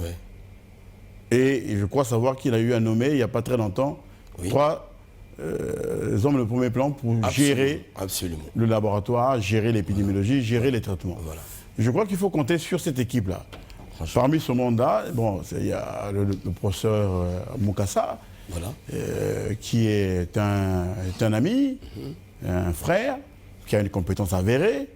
Et je crois savoir qu'il a eu à nommer, il n'y a pas très longtemps, 3 hommes de premier plan pour gérer le laboratoire, gérer l'épidémiologie, gérer les traitements. Je crois qu'il faut compter sur cette équipe-là. Parmi ce monde-là, bon, il y a le professeur Moukassa, qui est un ami, un frère, qui a une compétence avérée,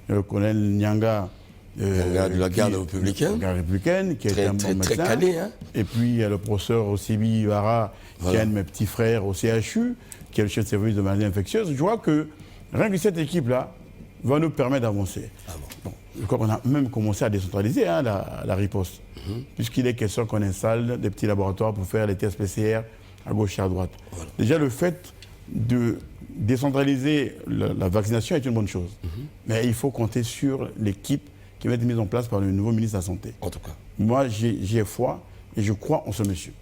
le colonel Nyanga, de la garde républicaine, qui est un bon médecin. Très calé, hein. Et puis il y a le professeur Osibi Ibarra, qui est un de mes petits frères au CHU, qui est le chef de service de maladies infectieuses. Je vois que Rien que cette équipe-là va nous permettre d'avancer. Ah bon, je crois qu'on a même commencé à décentraliser la riposte, puisqu'il est question qu'on installe des petits laboratoires pour faire les tests PCR à gauche et à droite. Voilà. Déjà, le fait de décentraliser la vaccination est une bonne chose. Mais il faut compter sur l'équipe qui va être mise en place par le nouveau ministre de la Santé. En tout cas. Moi, j'ai foi et je crois en ce monsieur.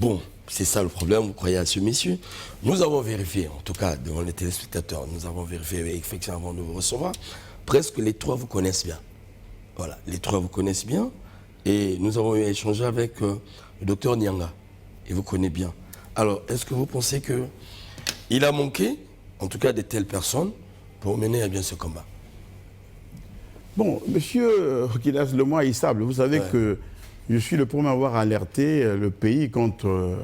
Bon, c'est ça le problème, vous croyez à ce monsieur. Nous avons vérifié, en tout cas devant les téléspectateurs, nous avons vérifié effectivement avant de vous recevoir. Presque les trois vous connaissent bien. Voilà, les trois vous connaissent bien. Et nous avons échangé avec le docteur Nyanga. Il vous connaît bien. Alors, est-ce que vous pensez qu'il a manqué, en tout cas de telles personnes, pour mener à bien ce combat? Bon, monsieur Kidas Lemoy est stable. Vous savez que je suis le premier à avoir alerté le pays contre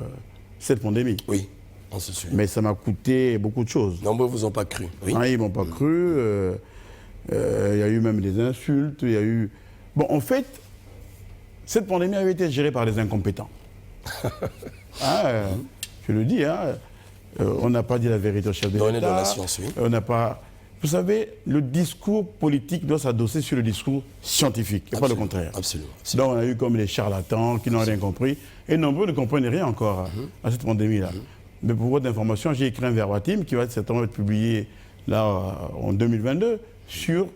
cette pandémie. Oui, on se souvient. Mais ça m'a coûté beaucoup de choses. Nombreux ne vous ont pas cru. Oui. Ils ne m'ont pas cru. Il y a eu même des insultes. Il y a eu... Bon, en fait, cette pandémie avait été gérée par des incompétents. Je le dis, on n'a pas dit la vérité au chef de l'État. On est dans la science, oui. On n'a pas... Vous savez, le discours politique doit s'adosser sur le discours scientifique, et pas le contraire. Absolument. Donc on a eu comme les charlatans qui n'ont rien compris, et nombreux ne comprennent rien encore à cette pandémie-là. Mais pour votre information, j'ai écrit un verbatim qui va certainement être publié là en 2022 sur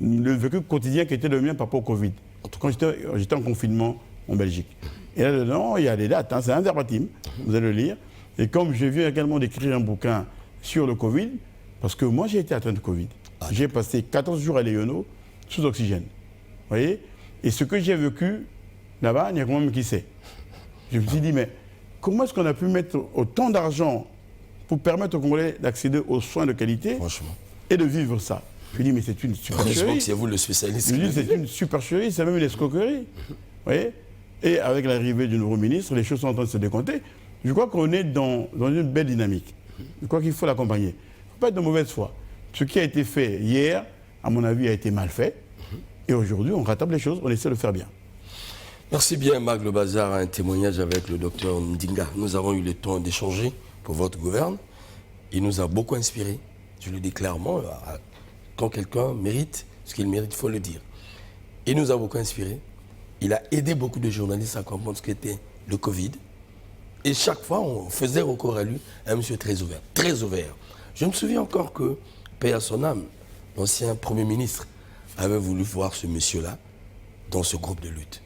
le vécu quotidien qui était le mien par rapport au Covid. Quand j'étais en confinement en Belgique. Et là-dedans, il y a des dates, c'est un verbatim, vous allez le lire. Et comme je viens également d'écrire un bouquin sur le Covid, parce que moi, j'ai été atteint de Covid. J'ai passé 14 jours à Léono sous oxygène. Vous voyez? Et ce que j'ai vécu là-bas, il y a quand même qui sait. Je me suis dit, mais comment est-ce qu'on a pu mettre autant d'argent pour permettre aux Congolais d'accéder aux soins de qualité et de vivre ça? Je me dis, mais c'est une supercherie. Je crois que c'est vous le spécialiste. Je me dis, c'est une supercherie, c'est même une escroquerie. Vous voyez? Et avec l'arrivée du nouveau ministre, les choses sont en train de se décompter. Je crois qu'on est dans une belle dynamique. Je crois qu'il faut l'accompagner. Pas de mauvaise foi. Ce qui a été fait hier, à mon avis, a été mal fait. Et aujourd'hui, on rattrape les choses, on essaie de le faire bien. Merci bien, Marc Le Bazar, un témoignage avec le docteur Ndinga. Nous avons eu le temps d'échanger pour votre gouverne. Il nous a beaucoup inspiré. Je le dis clairement, quand quelqu'un mérite ce qu'il mérite, il faut le dire. Il nous a beaucoup inspiré. Il a aidé beaucoup de journalistes à comprendre ce qu'était le Covid. Et chaque fois, on faisait recours à lui, un monsieur très ouvert, très ouvert. Je me souviens encore que, paix à son âme, l'ancien Premier ministre avait voulu voir ce monsieur-là dans ce groupe de lutte.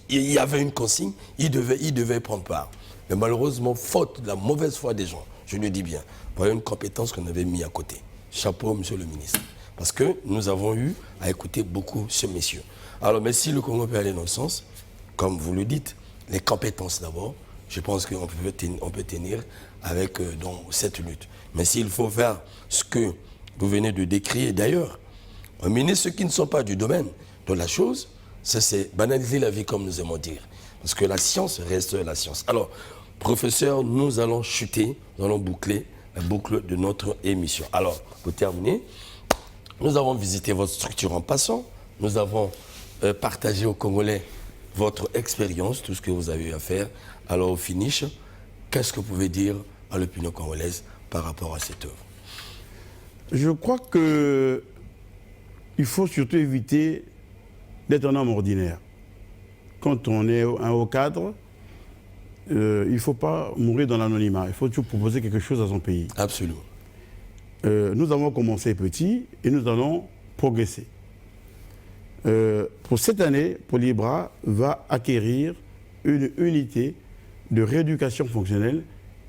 Il y avait une consigne, il devait prendre part. Mais malheureusement, faute de la mauvaise foi des gens, je le dis bien, voilà une compétence qu'on avait mis à côté. Chapeau, monsieur le ministre. Parce que nous avons eu à écouter beaucoup ce monsieur. Alors, mais si le Congo peut aller dans le sens, comme vous le dites, les compétences d'abord, je pense qu'on peut tenir avec dans cette lutte. Mais s'il faut faire ce que vous venez de décrire, d'ailleurs, emmener ceux qui ne sont pas du domaine de la chose, ça c'est banaliser la vie comme nous aimons dire. Parce que la science reste la science. Alors, professeur, nous allons chuter, nous allons boucler la boucle de notre émission. Alors, pour terminer, nous avons visité votre structure en passant, nous avons partagé aux Congolais votre expérience, tout ce que vous avez eu à faire. Alors au finish, qu'est-ce que vous pouvez dire à l'opinion congolaise par rapport à cette œuvre? Je crois qu'il faut surtout éviter d'être un homme ordinaire. Quand on est un haut cadre, il ne faut pas mourir dans l'anonymat. Il faut toujours proposer quelque chose à son pays. Absolument. Nous avons commencé petit et nous allons progresser. Pour cette année, Polybra va acquérir une unité de rééducation fonctionnelle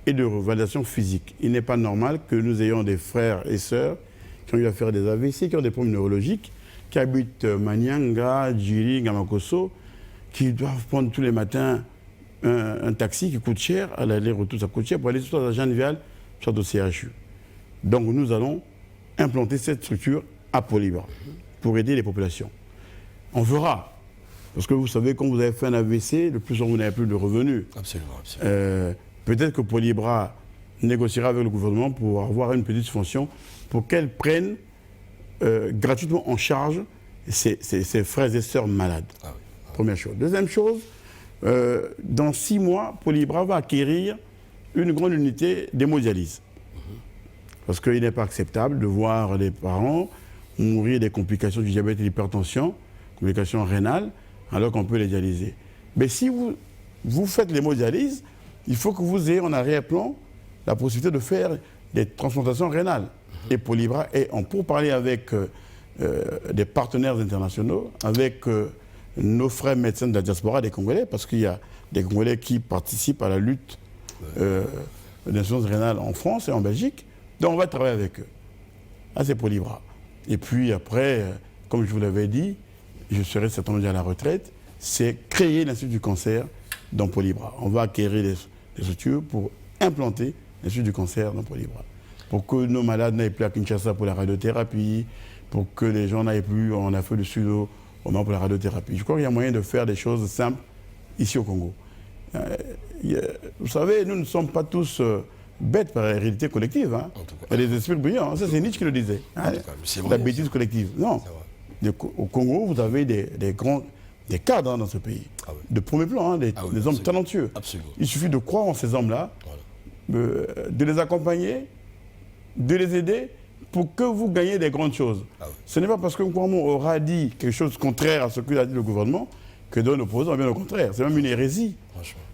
et de revalidation physique. Il n'est pas normal que nous ayons des frères et sœurs qui ont eu à faire des AVC, qui ont des problèmes neurologiques, qui habitent Manianga, Djiri, Ngamakoso, qui doivent prendre tous les matins un taxi qui coûte cher, à l'aller-retour ça coûte cher, pour aller soit à Jeanne-Vial, soit au CHU. Donc nous allons implanter cette structure à Polybra pour aider les populations. On verra. Parce que vous savez, quand vous avez fait un AVC, le plus souvent vous n'avez plus de revenus. Absolument. Absolument. Peut-être que Polybra négociera avec le gouvernement pour avoir une petite subvention pour qu'elle prenne gratuitement en charge ses frères et sœurs malades. Ah oui. Première chose. Deuxième chose, dans 6 mois, Polybra va acquérir une grande unité d'hémodialyse. Parce qu'il n'est pas acceptable de voir les parents mourir des complications du diabète et de l'hypertension, complications rénales, alors qu'on peut les dialyser. Mais si vous faites l'hémodialyse, il faut que vous ayez en arrière-plan la possibilité de faire des transplantations rénales. Et Polybra est en pourparlers avec des partenaires internationaux, avec nos frères médecins de la diaspora des Congolais, parce qu'il y a des Congolais qui participent à la lutte d'insuffisance rénale en France et en Belgique. Donc on va travailler avec eux. Là, c'est Polybra. Et puis après, comme je vous l'avais dit, je serai certainement déjà à la retraite, c'est créer l'Institut du cancer dans Polybra. On va acquérir les structures pour implanter l'Institut du cancer dans Polybra. Pour que nos malades n'aillent plus à Kinshasa pour la radiothérapie, pour que les gens n'aillent plus en Afrique du Sud au Mans pour la radiothérapie. Je crois qu'il y a moyen de faire des choses simples ici au Congo. Vous savez, nous ne sommes pas tous bêtes par réalité collective. Hein. Il y a des esprits brillants. Ça, c'est Nietzsche qui le disait. Hein. La bêtise collective. Non. Au Congo, vous avez des cadres dans ce pays. Ah oui. De premier plan, hein, des hommes talentueux. Absolument. Il suffit de croire en ces hommes-là, de les accompagner, de les aider pour que vous gagniez des grandes choses. Ah oui. Ce n'est pas parce que Nkwama aura dit quelque chose contraire à ce que a dit le gouvernement que donne l'opposant, bien au contraire. C'est même une hérésie.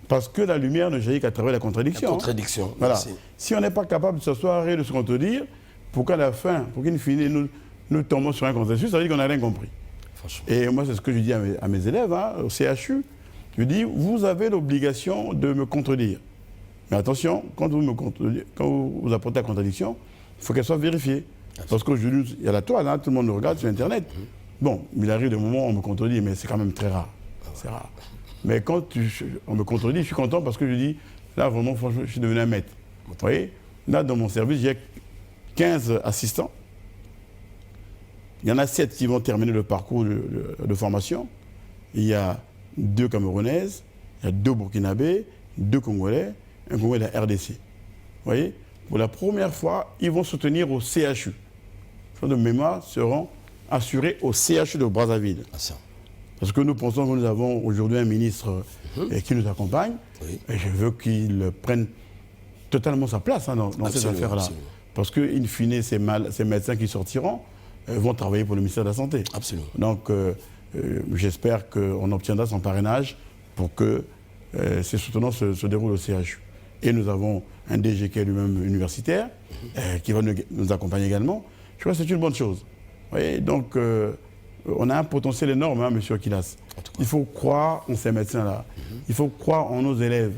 Parce que la lumière ne jaillit qu'à travers la contradiction. La contradiction. Hein. Voilà. Si on n'est pas capable de s'asseoir et de se contredire, pour qu'à la fin, pour qu'in fine, nous tombons sur un consensus, ça veut dire qu'on n'a rien compris. Et moi, c'est ce que je dis à mes élèves, hein, au CHU. Je dis, vous avez l'obligation de me contredire. Mais attention, quand vous apportez la contradiction, il faut qu'elle soit vérifiée. Parce qu'aujourd'hui, il y a la toile, hein, tout le monde nous regarde sur Internet. Bon, il arrive des moments où on me contredit, mais c'est quand même très rare. C'est rare. Mais quand on me contredit, je suis content parce que je dis, là, vraiment, franchement, je suis devenu un maître. Vous voyez, là, dans mon service, j'ai 15 assistants. Il y en a 7 qui vont terminer le parcours de formation. Il y a 2 Camerounaises, il y a 2 Burkinabés, 2 Congolais, un Congolais de la RDC. Vous voyez, pour la première fois, ils vont se tenir au CHU. Les choses de mémoire seront assurées au CHU de Brazzaville. Parce que nous pensons que nous avons aujourd'hui un ministre qui nous accompagne. Oui. Et je veux qu'il prenne totalement sa place hein, dans ces affaires-là. Parce que, in fine, ces médecins qui sortiront vont travailler pour le ministère de la Santé. Absolument. Donc, j'espère qu'on obtiendra son parrainage pour que ces soutenants se déroulent au CHU. Et nous avons un DG qui est lui-même universitaire, qui va nous accompagner également. Je crois que c'est une bonne chose. Vous voyez, donc, on a un potentiel énorme, hein, M. Akilas. Il faut croire en ces médecins-là. Il faut croire en nos élèves.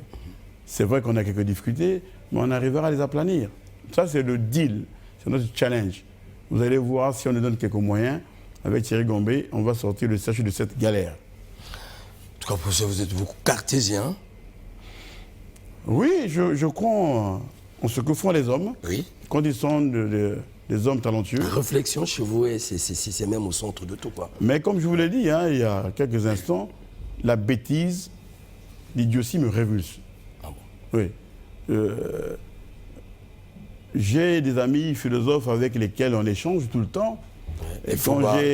C'est vrai qu'on a quelques difficultés, mais on arrivera à les aplanir. Ça, c'est le deal, c'est notre challenge. Vous allez voir, si on nous donne quelques moyens, avec Thierry Gombe, on va sortir le CHU de cette galère. En tout cas, professeur, vous êtes beaucoup cartésien. Oui, je crois en ce que font les hommes. Oui. Quand ils sont des hommes talentueux. La réflexion chez vous, c'est même au centre de tout, quoi. Mais comme je vous l'ai dit, hein, il y a quelques instants, la bêtise, l'idiotie me révulse. Ah bon? Oui. J'ai des amis philosophes avec lesquels on échange tout le temps. Et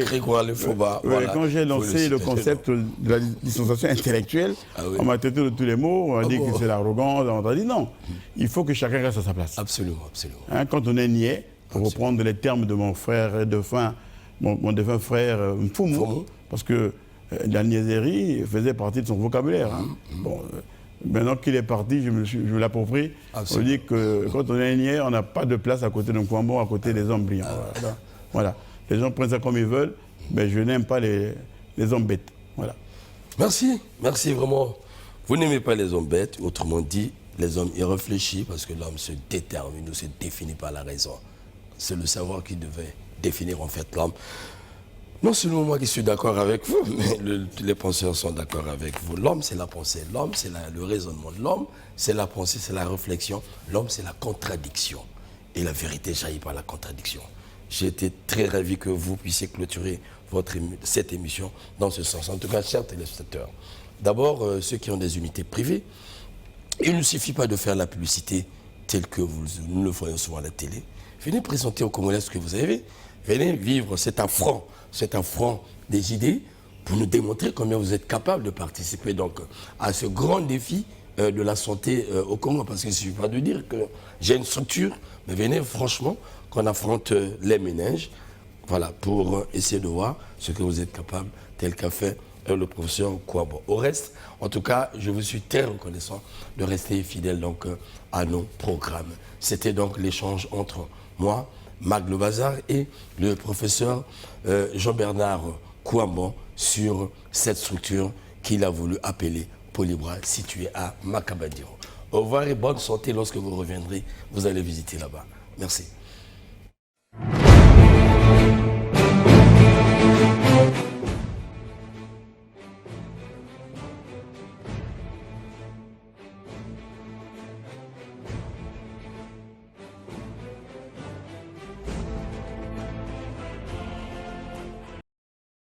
Grégoire Lefaubat. Quand j'ai lancé le concept de la distanciation intellectuelle, on m'a traité de tous les mots, on m'a dit que c'est l'arrogance, on m'a dit non, il faut que chacun reste à sa place. Absolument, absolument. Hein, quand on est niais, pour reprendre les termes de mon frère défunt, mon défunt frère Mfumu, parce que la niaiserie faisait partie de son vocabulaire. Hein. Bon, maintenant qu'il est parti, je me l'approprie. On dit que quand on est niais, on n'a pas de place à côté d'un Nkwama, à côté des hommes brillants. Voilà. Les gens prennent ça comme ils veulent, mais je n'aime pas les hommes bêtes. Voilà. Merci, merci vraiment. Vous n'aimez pas les hommes bêtes, autrement dit, les hommes irréfléchis, parce que l'homme se détermine ou se définit par la raison. C'est le savoir qui devait définir en fait l'homme. Non seulement moi qui suis d'accord avec vous, mais les penseurs sont d'accord avec vous. L'homme, c'est la pensée. L'homme, c'est le raisonnement. L'homme, c'est la pensée, c'est la réflexion. L'homme, c'est la contradiction. Et la vérité jaillit par la contradiction. J'ai été très ravi que vous puissiez clôturer cette émission dans ce sens. En tout cas, chers téléspectateurs, d'abord, ceux qui ont des unités privées, il ne suffit pas de faire la publicité telle que nous le voyons souvent à la télé. Venez présenter aux Congolais ce que vous avez. Venez vivre cet affront des idées pour nous démontrer combien vous êtes capable de participer donc à ce grand défi de la santé au Congo, parce qu'il ne suffit pas de dire que j'ai une structure, mais venez franchement qu'on affronte les méninges, voilà, pour essayer de voir ce que vous êtes capable, tel qu'a fait le professeur Kouambo. Au reste, en tout cas, je vous suis très reconnaissant de rester fidèle donc à nos programmes. C'était donc l'échange entre moi, Mag Le Bazar, et le professeur Jean-Bernard Kouambo sur cette structure qu'il a voulu appeler Polybras, située à Makabadiro. Au revoir et bonne santé lorsque vous reviendrez. Vous allez visiter là-bas. Merci.